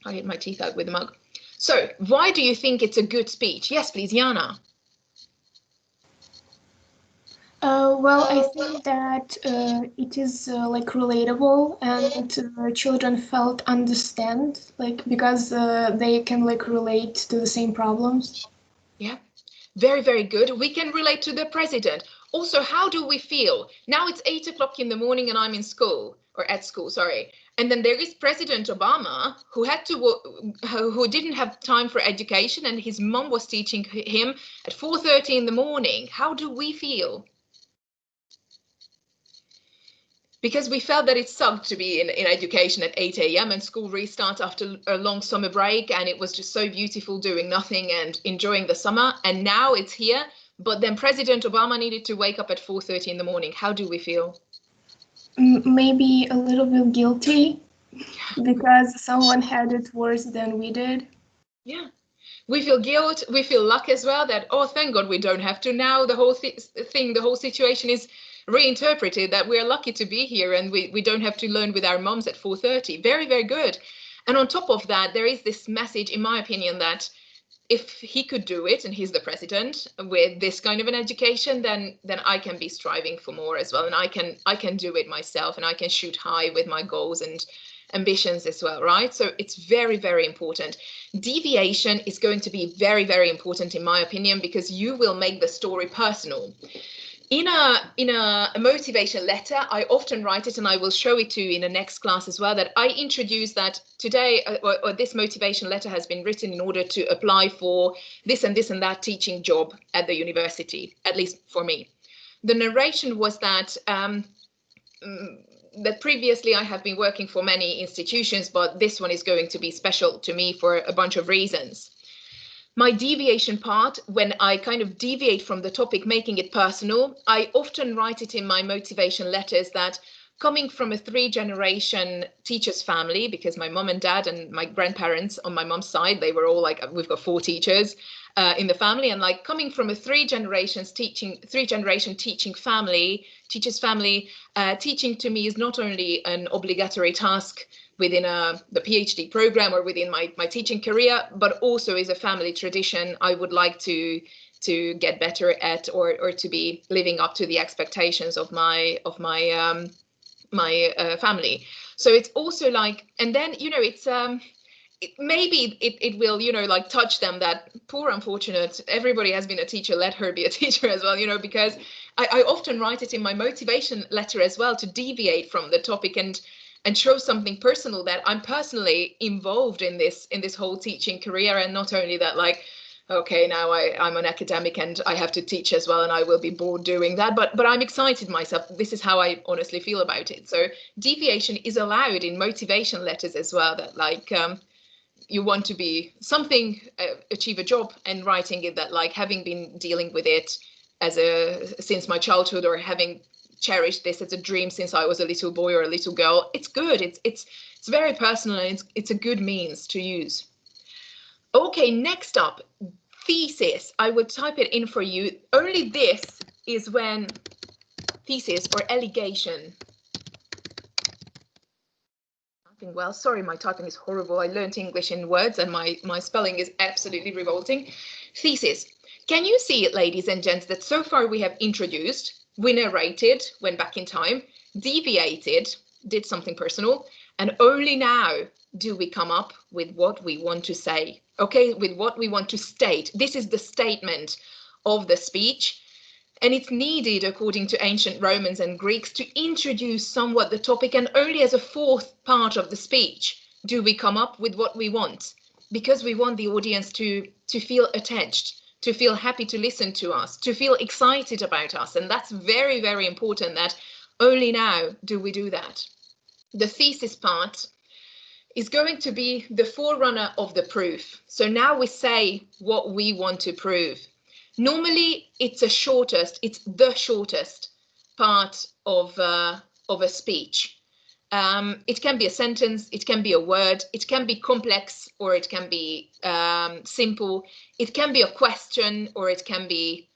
I hit my teeth out with the mug. So why do you think it's a good speech? Yes, please, Jana. Well, I think that it is like relatable, and children felt understand, like because they can like relate to the same problems. Yeah, very, very good. We can relate to the president. Also, how do we feel? Now it's 8 o'clock in the morning and I'm in school, or at school, sorry. And then there is President Obama who didn't have time for education, and his mom was teaching him at 4:30 in the morning. How do we feel? Because we felt that it sucked to be in education at 8 a.m. and school restart after a long summer break, and it was just so beautiful doing nothing and enjoying the summer. And now it's here, but then President Obama needed to wake up at 4:30 in the morning. How do we feel? Maybe a little bit guilty because someone had it worse than we did. Yeah, we feel guilt, we feel luck as well that, oh, thank God we don't have to. Now the whole the whole situation is reinterpreted, that we're lucky to be here and we don't have to learn with our moms at 4:30. Very, very good. And on top of that, there is this message, in my opinion, that if he could do it and he's the president with this kind of an education, then I can be striving for more as well. And I can do it myself, and I can shoot high with my goals and ambitions as well, right? So it's very, very important. Deviation is going to be very, very important in my opinion, because you will make the story personal. In a motivation letter, I often write it, and I will show it to you in the next class as well, that I introduce that today or this motivation letter has been written in order to apply for this and this and that teaching job at the university, at least for me. The narration was that that previously I have been working for many institutions, but this one is going to be special to me for a bunch of reasons. My deviation part, when I kind of deviate from the topic, making it personal, I often write it in my motivation letters that coming from a 3-generation teachers family, because my mom and dad and my grandparents on my mom's side, they were all like, we've got 4 teachers in the family, and like coming from a 3-generation teaching family, teachers family, teaching to me is not only an obligatory task within the PhD program or within my teaching career, but also is a family tradition I would like to get better at, or to be living up to the expectations of my family. So it's also like, and then, you know, it's maybe it will, you know, like touch them, that poor unfortunate, everybody has been a teacher, let her be a teacher as well, you know, because I often write it in my motivation letter as well, to deviate from the topic and show something personal, that I'm personally involved in this whole teaching career, and not only that, like, okay, now I'm an academic and I have to teach as well, and I will be bored doing that, but I'm excited myself. This is how I honestly feel about it. So deviation is allowed in motivation letters as well, that like you want to be something, achieve a job, and writing it that like having been dealing with it since my childhood, or having cherished this as a dream since I was a little boy or a little girl. It's good. It's very personal, and it's a good means to use. Okay, next up, thesis. I would type it in for you. Only this is when thesis or allegation. Well, sorry, my typing is horrible. I learned English in words, and my spelling is absolutely revolting. Thesis. Can you see it, ladies and gents, that so far we have introduced, we narrated, went back in time, deviated, did something personal, and only now do we come up with what we want to say, okay, with what we want to state. This is the statement of the speech, and it's needed, according to ancient Romans and Greeks, to introduce somewhat the topic, and only as a 4th part of the speech do we come up with what we want, because we want the audience to feel attached, to feel happy to listen to us, to feel excited about us. And that's very, very important, that only now do we do that. The thesis part is going to be the forerunner of the proof. So now we say what we want to prove. Normally it's the shortest part of a speech. It can be a sentence, it can be a word, it can be complex, or it can be simple. It can be a question, or it can be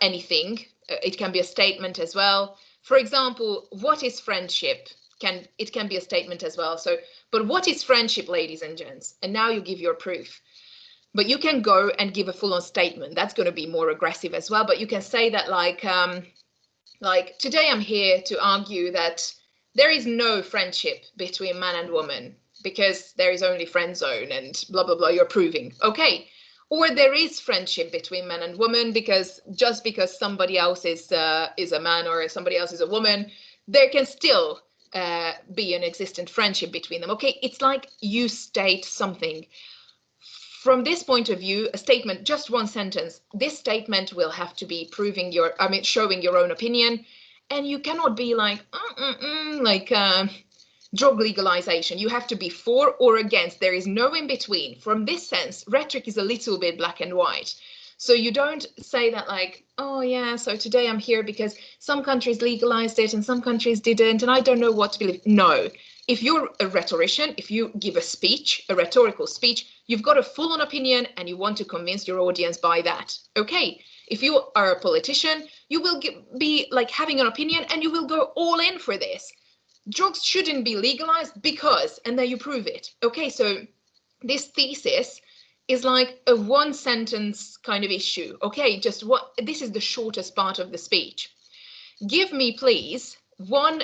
anything. It can be a statement as well. For example, what is friendship? It can be a statement as well. So, but what is friendship, ladies and gents? And now you give your proof. But you can go and give a full-on statement. That's going to be more aggressive as well. But you can say that like today I'm here to argue that there is no friendship between man and woman, because there is only friend zone and blah, blah, blah, you're proving. Okay. Or there is friendship between man and woman, because just because somebody else is a man or somebody else is a woman, there can still be an existent friendship between them. Okay. It's like you state something. From this point of view, a statement, just one sentence, this statement will have to be showing your own opinion. And you cannot be like, drug legalization. You have to be for or against. There is no in between. From this sense, rhetoric is a little bit black and white. So you don't say that like, oh yeah, so today I'm here because some countries legalized it and some countries didn't, and I don't know what to believe. No. If you're a rhetorician, if you give a speech, a rhetorical speech, you've got a full-on opinion and you want to convince your audience by that. Okay, if you are a politician, you will be like having an opinion and you will go all in for this. Drugs shouldn't be legalized because, and then you prove it. Okay, so this thesis is like a 1-sentence kind of issue. Okay, this is the shortest part of the speech. Give me, please, one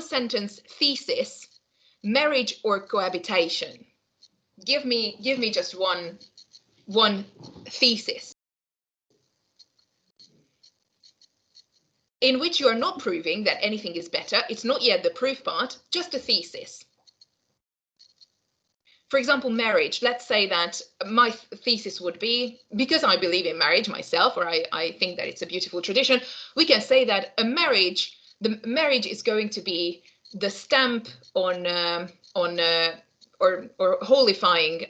sentence thesis, marriage or cohabitation. Give me just one thesis. in which you are not proving that anything is better. It's not yet the proof part, just a thesis. For example, marriage. Let's say that my thesis would be, because I believe in marriage myself, or I think that it's a beautiful tradition, we can say that the marriage is going to be the stamp on or holifying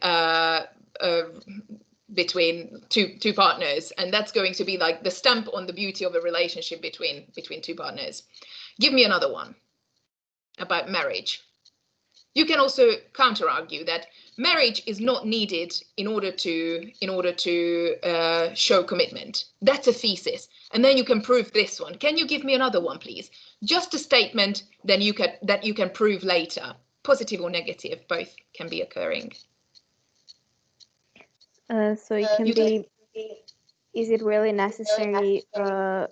between two partners, and that's going to be like the stamp on the beauty of a relationship between two partners. Give me another one about marriage. You can also counter argue that marriage is not needed in order to show commitment. That's a thesis, and then you can prove this one. Can you give me another one, please? Just a statement that you can prove later, positive or negative, both can be occurring. So it can be, is it really necessary that,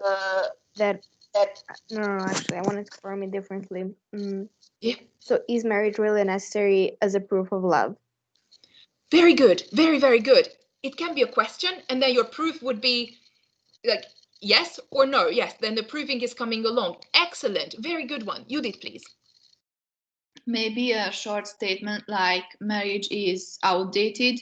no, actually, I wanted to form it differently. Yeah. So is marriage really necessary as a proof of love? Very good, very, very good. It can be a question, and then your proof would be like yes or no. Yes, then the proving is coming along. Excellent, very good one. Judith, please. Maybe a short statement like marriage is outdated,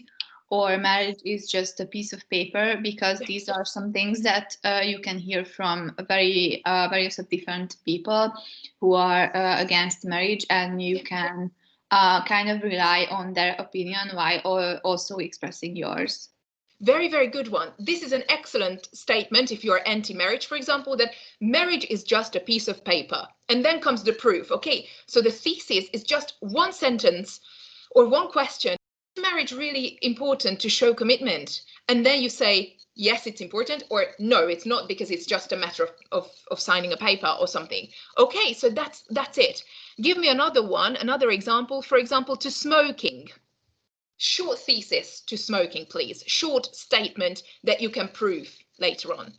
or marriage is just a piece of paper, because these are some things that you can hear from various of different people who are against marriage, and you can kind of rely on their opinion while also expressing yours. Very, very good one. This is an excellent statement if you're anti-marriage, for example, that marriage is just a piece of paper. And then comes the proof. Okay, so the thesis is just one sentence or one question. Is marriage really important to show commitment? And then you say, yes, it's important, or no, it's not, because it's just a matter of signing a paper or something. Okay, so that's it. Give me another one, another example, for example, to smoking. Short thesis to smoking, please. Short statement that you can prove later on.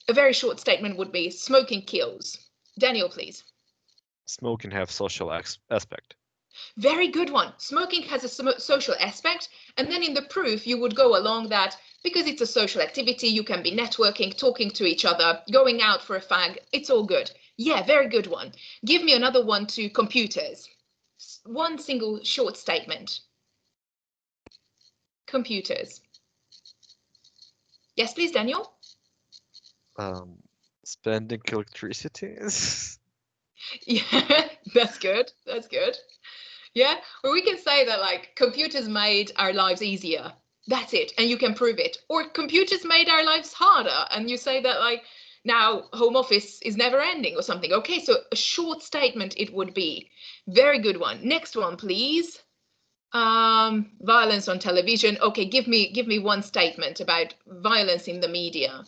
A very short statement would be smoking kills. Daniel, please. Smoking have social aspect. Very good one. Smoking has a social aspect, and then in the proof you would go along that because it's a social activity, you can be networking, talking to each other, going out for a fag. It's all good. Yeah, very good one. Give me another one to computers. One single short statement. Computers. Yes, please, Daniel. Spending electricity. Yeah, that's good. That's good. Yeah, or we can say that like computers made our lives easier. That's it, and you can prove it. Or computers made our lives harder, and you say that like now home office is never ending or something. Okay, so a short statement it would be. Very good one. Next one, please. Violence on television. Okay, give me one statement about violence in the media.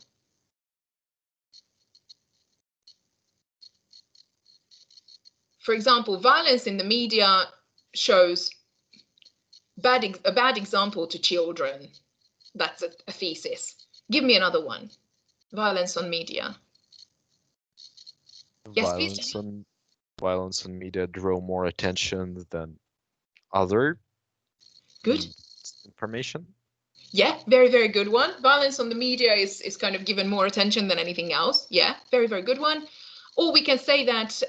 For example, violence in the media shows a bad example to children. That's a thesis. Give me another one. Violence on media. Yes, please. Violence on media draw more attention than other good information. Yeah, very, very good one. Violence on the media is kind of given more attention than anything else. Yeah, very, very good one. Or we can say that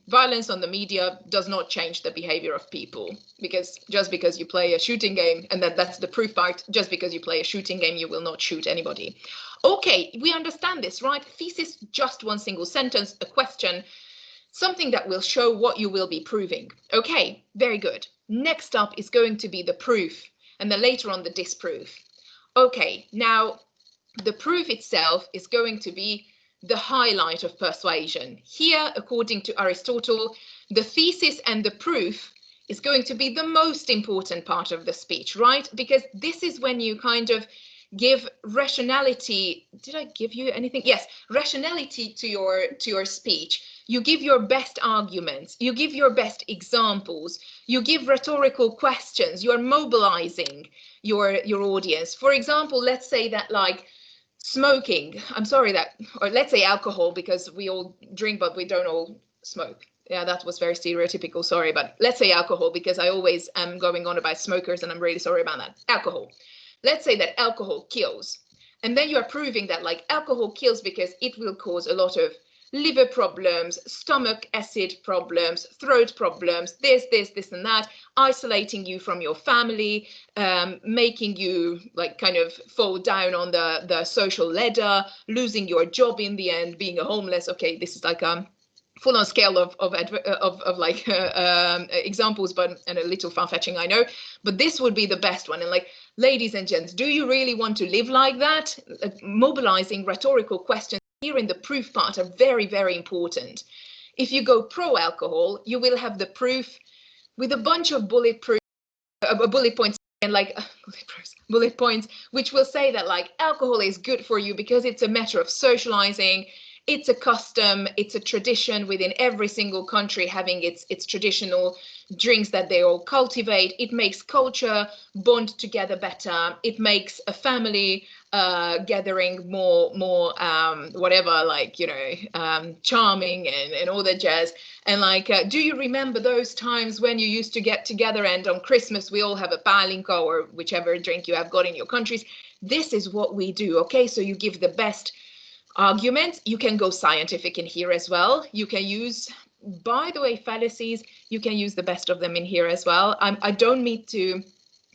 violence on the media does not change the behavior of people, because just because you play a shooting game, and that's the proof part, just because you play a shooting game, you will not shoot anybody. Okay, we understand this, right? Thesis, just one single sentence, a question, something that will show what you will be proving. Okay, very good. Next up is going to be the proof, and then later on the disproof. Okay, now the proof itself is going to be the highlight of persuasion. Here, according to Aristotle, the thesis and the proof is going to be the most important part of the speech, right? Because this is when you kind of give rationality. Did I give you anything? Yes, rationality to your speech. You give your best arguments, you give your best examples, you give rhetorical questions, you are mobilizing your audience. For example, let's say that like smoking, or let's say alcohol, because we all drink but we don't all smoke. Yeah, that was very stereotypical, sorry, but let's say alcohol, because I always am going on about smokers and I'm really sorry about that. Alcohol. Let's say that alcohol kills. And then you are proving that like alcohol kills because it will cause a lot of liver problems, stomach acid problems, throat problems, this and that, isolating you from your family, making you like kind of fall down on the social ladder, losing your job in the end, being a homeless. Okay, this is like full on scale of like examples, but and a little far-fetching, I know, but this would be the best one. And like, ladies and gents, do you really want to live like that? Mobilizing rhetorical questions here in the proof part are very, very important. If you go pro alcohol, you will have the proof with a bunch of bullet points and like bullet points, which will say that like alcohol is good for you because it's a matter of socializing. It's a custom, it's a tradition within every single country having its traditional drinks that they all cultivate. It makes culture bond together better. It makes a family gathering more whatever, like, you know, charming and all that jazz. And like, do you remember those times when you used to get together and on Christmas we all have a palinka or whichever drink you have got in your countries? This is what we do, okay? So you give the best arguments. You can go scientific in here as well. You can use, by the way, fallacies. You can use the best of them in here as well. I don't mean to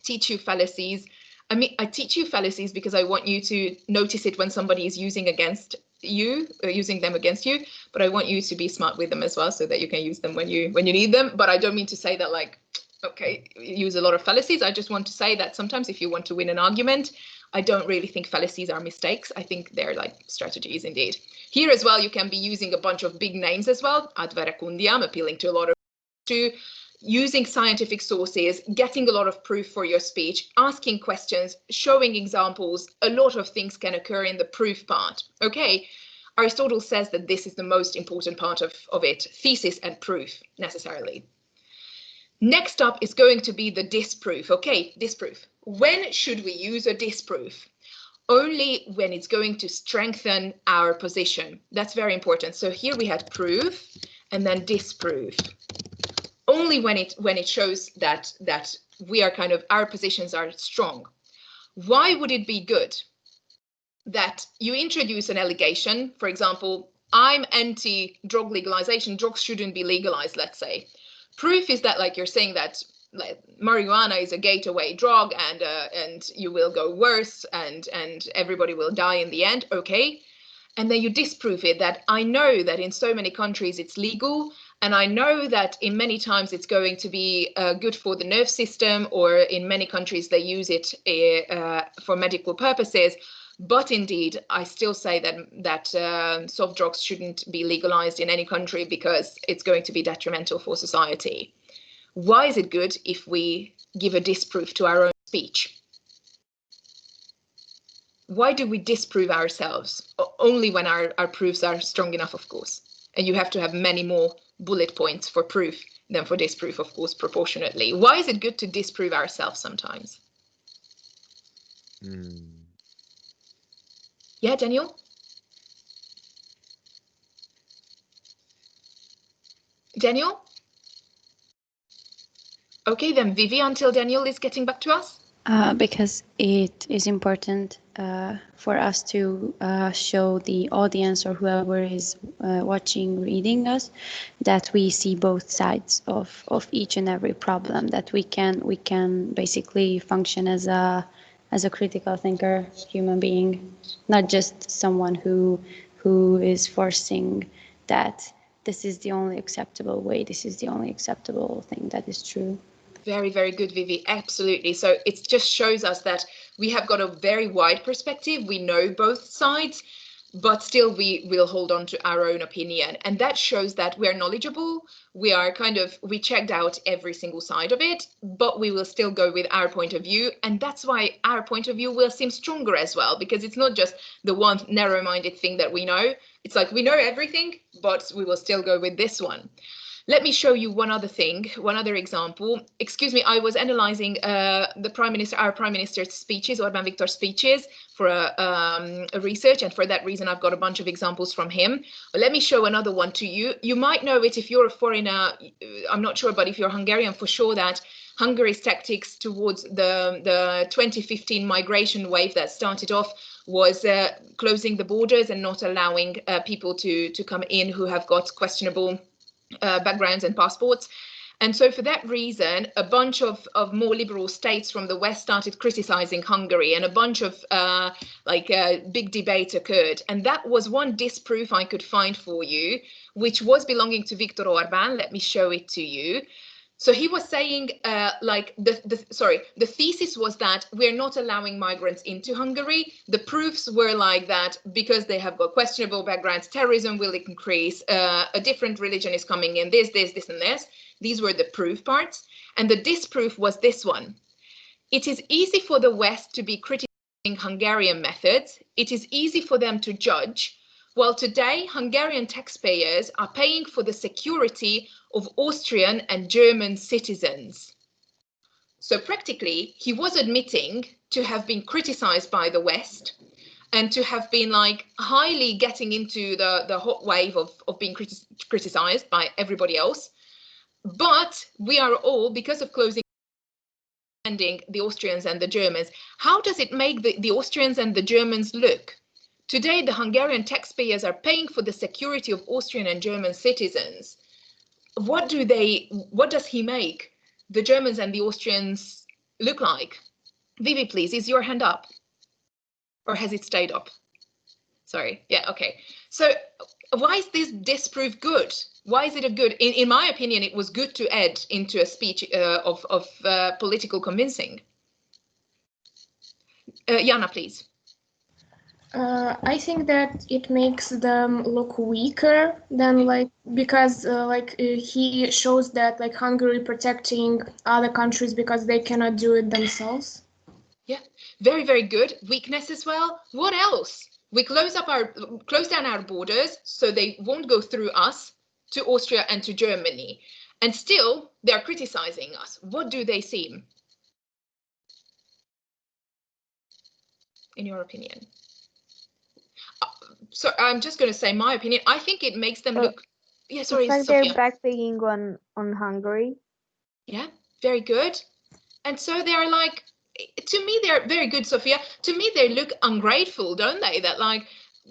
teach you fallacies. I mean, I teach you fallacies because I want you to notice it when somebody is using against you, using them against you. But I want you to be smart with them as well, so that you can use them when you need them. But I don't mean to say that like, okay, use a lot of fallacies. I just want to say that sometimes if you want to win an argument, I don't really think fallacies are mistakes. I think they're like strategies indeed. Here as well, you can be using a bunch of big names as well. Ad verecundiam, appealing to a lot of to using scientific sources, getting a lot of proof for your speech, asking questions, showing examples. A lot of things can occur in the proof part. Okay, Aristotle says that this is the most important part of it, thesis and proof necessarily. Next up is going to be the disproof. Okay, disproof. When should we use a disproof? Only when it's going to strengthen our position. That's very important. So here we had proof and then disproof. Only when it shows that we are kind of, our positions are strong. Why would it be good that you introduce an allegation? For example, I'm anti-drug legalization. Drugs shouldn't be legalized, let's say. Proof is that like you're saying that like, marijuana is a gateway drug and you will go worse and everybody will die in the end. Okay. And then you disprove it, that I know that in so many countries it's legal, and I know that in many times it's going to be good for the nerve system, or in many countries they use it for medical purposes. But indeed, I still say that soft drugs shouldn't be legalized in any country because it's going to be detrimental for society. Why is it good if we give a disproof to our own speech? Why do we disprove ourselves? Only when our proofs are strong enough, of course. And you have to have many more bullet points for proof than for disproof, of course, proportionately. Why is it good to disprove ourselves sometimes? Yeah, Daniel? Daniel? Okay, then Vivi, until Daniel is getting back to us. Because it is important for us to show the audience or whoever is watching, reading us, that we see both sides of each and every problem, that we can basically function as a critical thinker, human being, not just someone who is forcing that this is the only acceptable way, this is the only acceptable thing that is true. Very, very good, Vivi. Absolutely. So it just shows us that we have got a very wide perspective. We know both sides, but still we will hold on to our own opinion. And that shows that we're knowledgeable. We are we checked out every single side of it, but we will still go with our point of view. And that's why our point of view will seem stronger as well, because it's not just the one narrow-minded thing that we know. It's like we know everything, but we will still go with this one. Let me show you one other thing, one other example. Excuse me, I was analyzing our Prime Minister's speeches, Orbán Viktor's speeches, for a research, and for that reason I've got a bunch of examples from him. But let me show another one to you. You might know it if you're a foreigner. I'm not sure, but if you're Hungarian, for sure that Hungary's tactics towards the 2015 migration wave that started off was closing the borders and not allowing people to come in who have got questionable backgrounds and passports. And so for that reason, a bunch of more liberal states from the West started criticizing Hungary, and a bunch of big debate occurred. And that was one disproof I could find for you, which was belonging to Viktor Orbán. Let me show it to you. So he was saying, the thesis was that we're not allowing migrants into Hungary. The proofs were like that because they have got questionable backgrounds, terrorism will increase, a different religion is coming in, this, and this. These were the proof parts. And the disproof was this one. It is easy for the West to be criticizing Hungarian methods. It is easy for them to judge. Well, today, Hungarian taxpayers are paying for the security of Austrian and German citizens. So practically, he was admitting to have been criticized by the West and to have been like highly getting into the hot wave of being criticized by everybody else. But we are all, because of closing the Austrians and the Germans, how does it make the Austrians and the Germans look? Today, the Hungarian taxpayers are paying for the security of Austrian and German citizens. What does he make the Germans and the Austrians look like? Vivi, please, is your hand up? Or has it stayed up? Sorry, yeah, okay. So why is this disproof good? Why is it a good? In my opinion, it was good to add into a speech of political convincing. Jana, please. I think that it makes them look weaker than because he shows that Hungary protecting other countries because they cannot do it themselves. Yeah, very, very good. Weakness as well. What else? We close down our borders so they won't go through us to Austria and to Germany, and still they're criticizing us. What do they seem? In your opinion? So I'm just going to say my opinion. I think it makes them look. Yeah, sorry, it's like Sophia. they're backpegging on Hungary. Yeah, very good. And so they're like, to me, they're very good, Sophia. To me, they look ungrateful, don't they? That like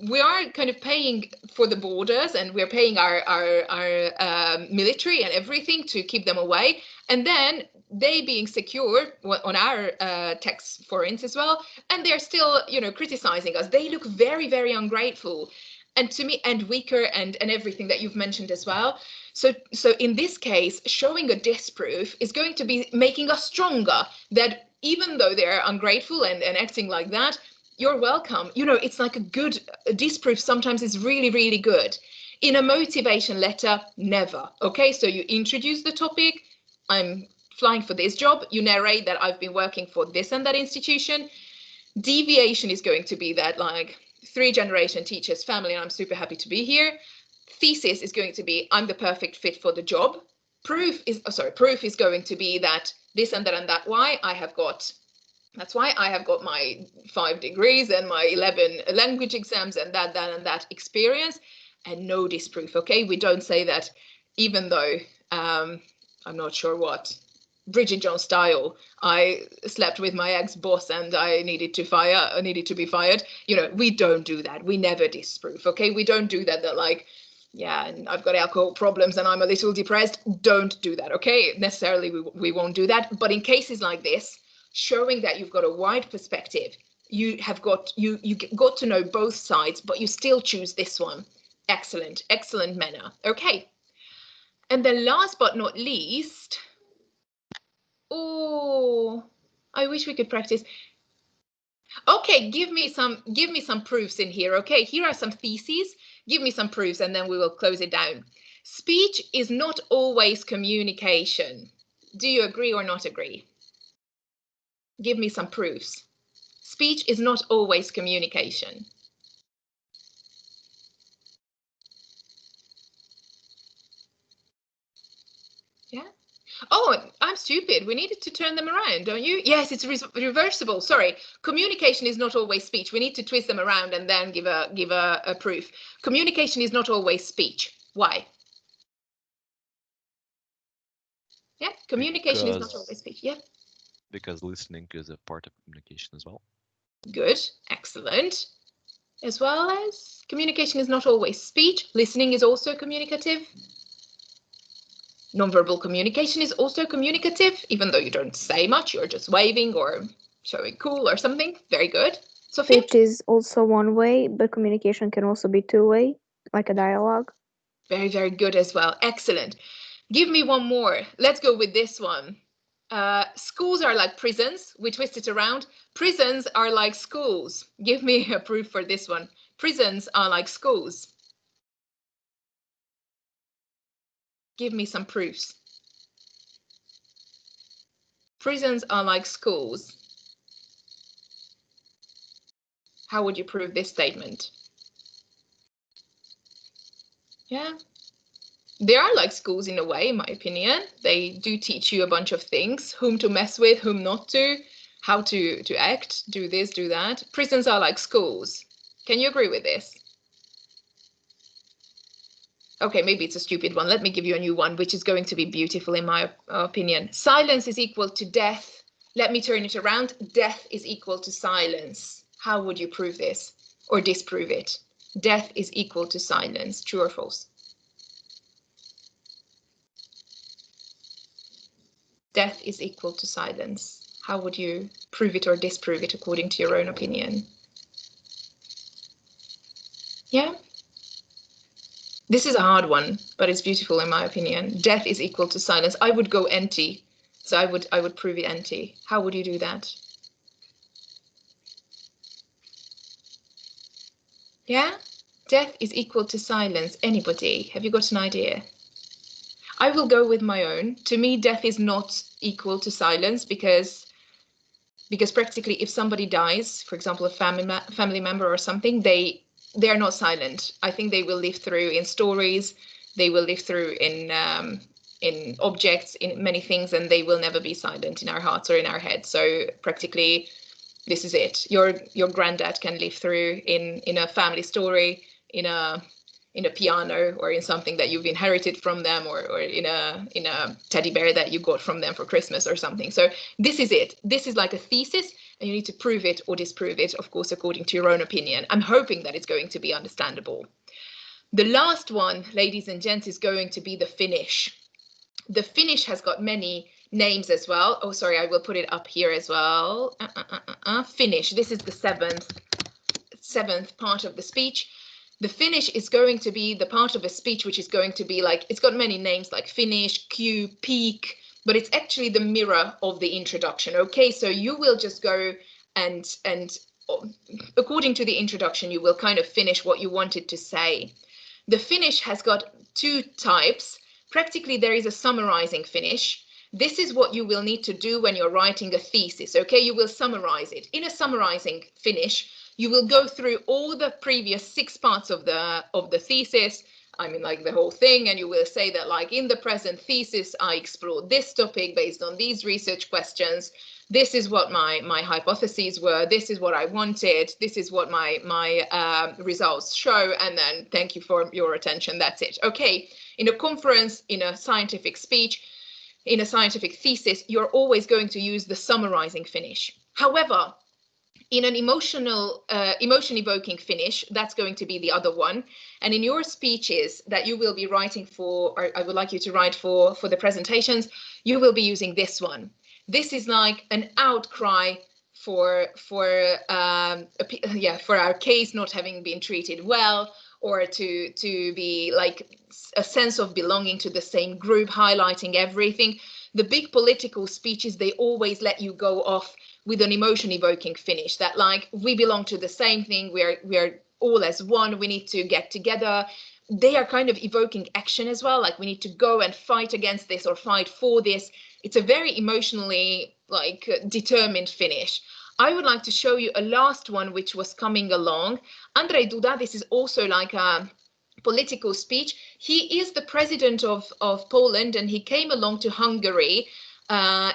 we are kind of paying for the borders and we're paying our military and everything to keep them away. And then they being secure on our tax forints as well. And they're still, criticizing us. They look very, very ungrateful. And to me, and weaker and everything that you've mentioned as well. So in this case, showing a disproof is going to be making us stronger, that even though they're ungrateful and acting like that, you're welcome. It's like a good disproof sometimes is really, really good. In a motivation letter, never. Okay, so you introduce the topic. I'm flying for this job. You narrate that I've been working for this and that institution. Deviation is going to be that like 3-generation teachers family, and I'm super happy to be here. Thesis is going to be I'm the perfect fit for the job. Proof is going to be that this and that and that that's why I have got my 5 degrees and my 11 language exams and that experience, and no disproof. Okay, we don't say that, even though I'm not sure what Bridget Jones style, I slept with my ex-boss and I needed to be fired. We don't do that. We never disproof. Okay, we don't do that. That like, yeah, and I've got alcohol problems and I'm a little depressed. Don't do that. Okay, necessarily we won't do that. But in cases like this, showing that you've got a wide perspective, you got to know both sides, but you still choose this one. Excellent manner. Okay, and then last but not least, oh, I wish we could practice. Okay, give me some proofs in here. Okay, here are some theses. Give me some proofs and then we will close it down. Speech is not always communication. Do you agree or not agree? Give me some proofs. Speech is not always communication. Yeah. Oh, I'm stupid. We needed to turn them around, don't you? Yes, it's reversible. Sorry. Communication is not always speech. We need to twist them around and then give a proof. Communication is not always speech. Why? Yeah, communication is not always speech. Yeah. Because listening is a part of communication as well. Good, excellent. As well as communication is not always speech. Listening is also communicative. Nonverbal communication is also communicative, even though you don't say much, you're just waving or showing cool or something. Very good. Sophia? Speech is also one way, but communication can also be two-way, like a dialogue. Very, very good as well. Excellent. Give me one more. Let's go with this one. Schools are like prisons. We twist it around. Prisons are like schools. Give me a proof for this one. Prisons are like schools. Give me some proofs. Prisons are like schools. How would you prove this statement? Yeah. They are like schools in a way, in my opinion. They do teach you a bunch of things, whom to mess with, whom not to, how to act, do this, do that. Prisons are like schools. Can you agree with this? Okay, maybe it's a stupid one. Let me give you a new one, which is going to be beautiful in my opinion. Silence is equal to death. Let me turn it around. Death is equal to silence. How would you prove this or disprove it? Death is equal to silence. True or false? Death is equal to silence. How would you prove it or disprove it according to your own opinion? Yeah? This is a hard one, but it's beautiful in my opinion. Death is equal to silence. I would go empty. So I would prove it empty. How would you do that? Yeah? Death is equal to silence. Anybody? Have you got an idea? I will go with my own. To me, death is not equal to silence because practically if somebody dies, for example, a family member or something, they are not silent. I think they will live through in stories, they will live through in objects, in many things, and they will never be silent in our hearts or in our heads. So practically, this is it. Your granddad can live through in a family story, in a piano, or in something that you've inherited from them, or in a teddy bear that you got from them for Christmas or something. So this is it. This is like a thesis, and you need to prove it or disprove it, of course, according to your own opinion. I'm hoping that it's going to be understandable. The last one, ladies and gents, is going to be the Finnish. The Finnish has got many names as well. Oh, sorry, I will put it up here as well. Finnish. This is the seventh part of the speech. The Finnish is going to be the part of a speech which is going to be like, it's got many names like Finnish, cue, peak, but it's actually the mirror of the introduction. Okay, so you will just go and according to the introduction, you will kind of finish what you wanted to say. The Finnish has got two types. Practically, there is a summarizing Finnish. This is what you will need to do when you're writing a thesis. Okay, you will summarize it. In a summarizing Finnish, you will go through all the previous 6 parts of the thesis. I mean, like the whole thing, and you will say that, like, in the present thesis, I explored this topic based on these research questions. This is what my hypotheses were. This is what I wanted. This is what my results show. And then thank you for your attention. That's it. Okay. In a conference, in a scientific speech, in a scientific thesis, you're always going to use the summarizing Finnish. However, in an emotion-evoking Finnish, that's going to be the other one. And in your speeches that you will be writing for, or I would like you to write for the presentations, you will be using this one. This is like an outcry for our case not having been treated well, or to be like a sense of belonging to the same group, highlighting everything. The big political speeches, they always let you go off with an emotion-evoking Finnish, that like, we belong to the same thing, we're all as one, we need to get together. They are kind of evoking action as well, like we need to go and fight against this or fight for this. It's a very emotionally like determined Finnish. I would like to show you a last one which was coming along. Andrzej Duda, this is also like a political speech. He is the president of Poland, and he came along to Hungary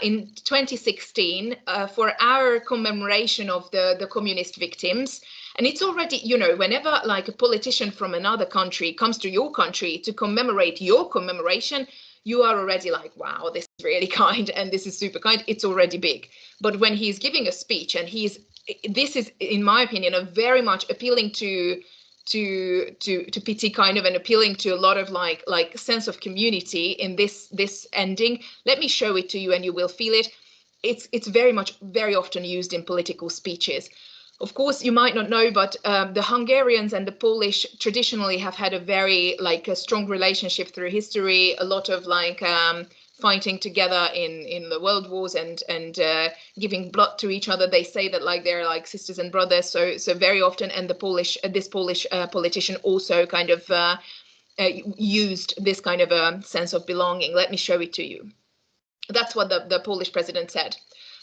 in 2016 for our commemoration of the communist victims. And it's already, you know, whenever like a politician from another country comes to your country to commemorate your commemoration, you are already like, wow, this is really kind and this is super kind. It's already big. But when he's giving a speech and this is, in my opinion, a very much appealing to pity kind of, and appealing to a lot of like sense of community in this ending. Let me show it to you and you will feel it. It's very often used in political speeches. Of course, you might not know, but the Hungarians and the Polish traditionally have had a very a strong relationship through history. A lot of fighting together in the world wars and giving blood to each other. They say that they're like sisters and brothers. So very often, and this Polish politician also kind of used this kind of a sense of belonging. Let me show it to you. That's what the Polish president said.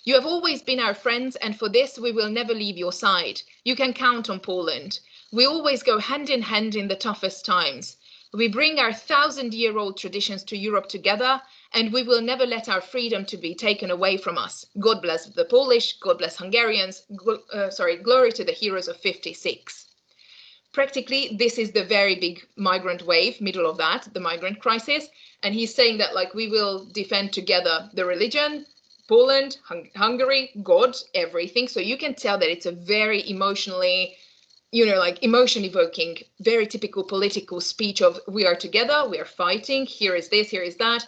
You have always been our friends, and for this we will never leave your side. You can count on Poland. We always go hand in hand in the toughest times. We bring our 1,000-year-old traditions to Europe together, and we will never let our freedom to be taken away from us. God bless the Polish, God bless Hungarians, glory to the heroes of 56. Practically, this is the very big migrant wave, middle of that, the migrant crisis. And he's saying that we will defend together the religion, Poland, Hungary, God, everything. So you can tell that it's a very emotionally, emotion evoking, very typical political speech of we are together, we are fighting, here is this, here is that.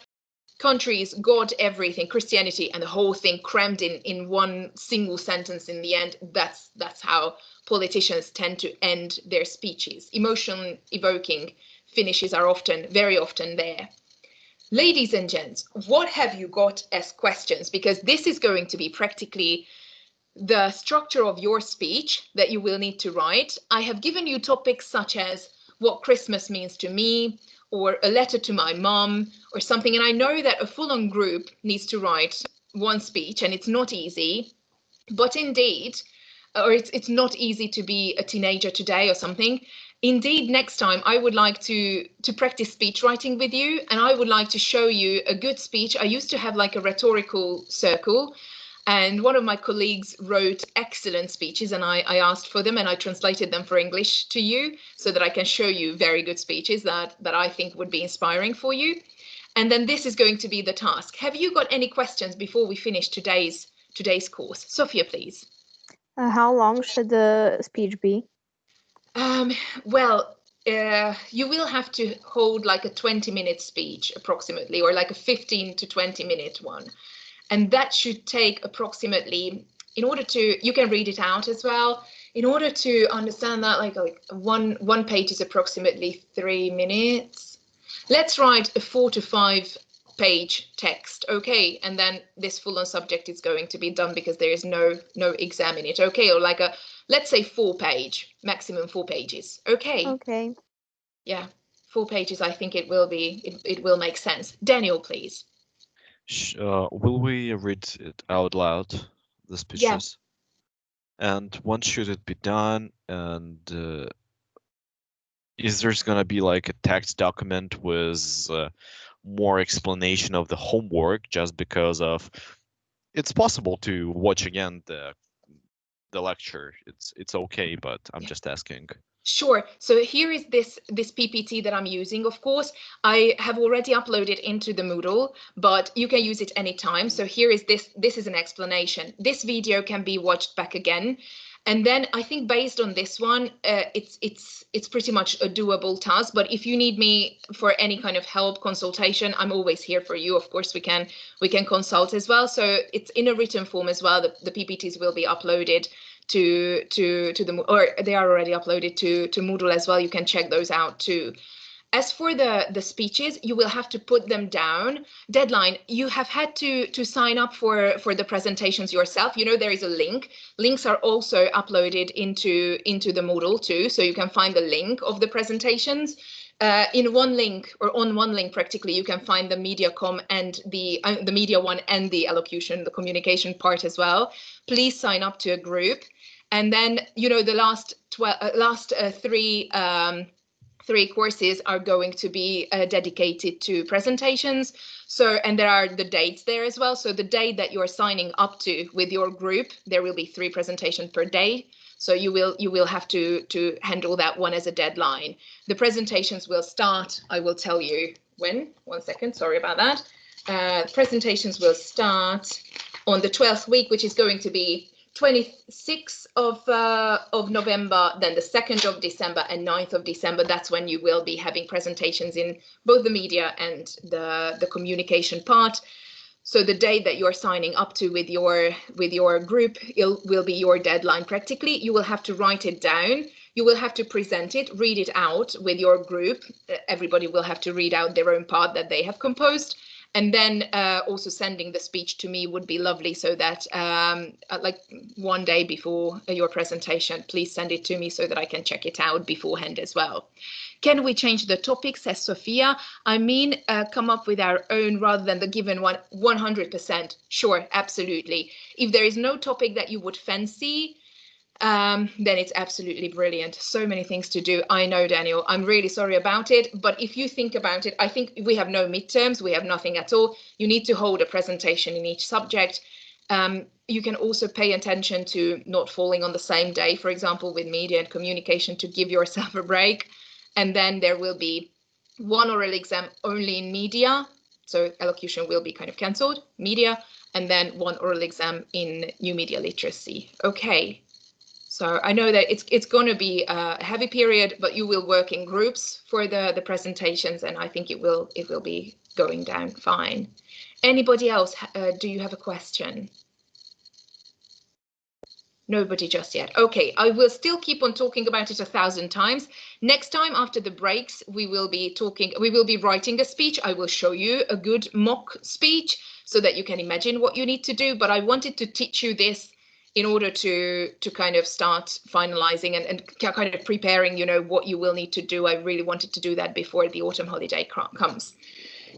Countries, God, everything, Christianity, and the whole thing crammed in one single sentence in the end. That's how politicians tend to end their speeches. Emotion evoking finishes are very often there. Ladies and gents, what have you got as questions? Because this is going to be practically the structure of your speech that you will need to write. I have given you topics such as what Christmas means to me, or a letter to my mom, or something. And I know that a full-on group needs to write one speech, and it's not easy. But indeed, or it's not easy to be a teenager today or something. Indeed, next time I would like to practice speech writing with you, and I would like to show you a good speech. I used to have a rhetorical circle, and one of my colleagues wrote excellent speeches, and I asked for them and I translated them for English to you so that I can show you very good speeches that I think would be inspiring for you. And then this is going to be the task. Have you got any questions before we finish today's course? Sophia, please. How long should the speech be? Well, you will have to hold a 20-minute speech approximately, or a 15 to 20-minute one. And that should take approximately, you can read it out as well. In order to understand that, one page is approximately 3 minutes. Let's write a 4 to 5 page text, okay? And then this full-on subject is going to be done because there is no exam in it, okay? Or let's say 4 page, maximum 4 pages, okay? Okay. Yeah, 4 pages. I think it will be. It will make sense. Daniel, please. Will we read it out loud, the speeches? Yeah. And when should it be done? And is there's gonna be a text document with more explanation of the homework, just because of it's possible to watch again the lecture. It's okay, but I'm just asking. Sure. So here is this PPT that I'm using. Of course, I have already uploaded into the Moodle, but you can use it anytime. So here is this is an explanation. This video can be watched back again. And then I think based on this one, it's pretty much a doable task. But if you need me for any kind of help, consultation, I'm always here for you. Of course, we can consult as well. So it's in a written form as well. The PPTs will be uploaded to the, or they are already uploaded to Moodle as well. You can check those out too. As for the speeches, you will have to put them down. Deadline, you have had to sign up for the presentations yourself. There is a link. Links are also uploaded into the Moodle too, so you can find the link of the presentations. In one link, or on one link practically, you can find the MediaCom and the media one and the elocution, the communication part as well. Please sign up to a group. And then, the last 3 courses are going to be dedicated to presentations. So, and there are the dates there as well. So the day that you are signing up to with your group, there will be 3 presentations per day. So you will have to handle that one as a deadline. The presentations will start, I will tell you when. 1 second, sorry about that. Presentations will start on the 12th week, which is going to be 26th of November, then the 2nd of December and 9th of December. That's when you will be having presentations in both the media and the communication part. So the day that you're signing up to with your group, it will be your deadline practically. You will have to write it down. You will have to present it, read it out with your group. Everybody will have to read out their own part that they have composed. And then also sending the speech to me would be lovely, so that like 1 day before your presentation, please send it to me so that I can check it out beforehand as well. Can we change the topic, says Sophia? I mean, come up with our own rather than the given one. 100%. Sure, absolutely. If there is no topic that you would fancy, then it's absolutely brilliant. So many things to do. I know, Daniel, I'm really sorry about it. But if you think about it, I think we have no midterms. We have nothing at all. You need to hold a presentation in each subject. You can also pay attention to not falling on the same day, for example, with media and communication, to give yourself a break. And then there will be one oral exam only in media. So elocution will be kind of cancelled, media, and then one oral exam in new media literacy. Okay. So I know that it's going to be a heavy period, but you will work in groups for the presentations, and I think it will be going down fine. Anybody else? Do you have a question? Nobody just yet. Okay, I will still keep on talking about it 1,000 times. Next time after the breaks, we will be writing a speech. I will show you a good mock speech so that you can imagine what you need to do. But I wanted to teach you this in order to kind of start finalizing and kind of preparing, you know, what you will need to do. I really wanted to do that before the autumn holiday comes.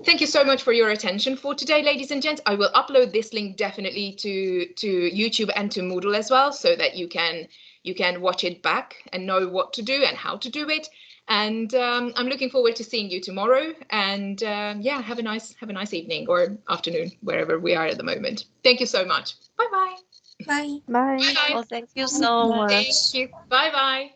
Thank you so much for your attention for today, ladies and gents. I will upload this link definitely to YouTube and to Moodle as well, so that you can watch it back and know what to do and how to do it. And I'm looking forward to seeing you tomorrow. And yeah, have a nice evening or afternoon, wherever we are at the moment. Thank you so much. Bye-bye. Bye. Bye. Well, thank you so much. Thank you. Bye-bye.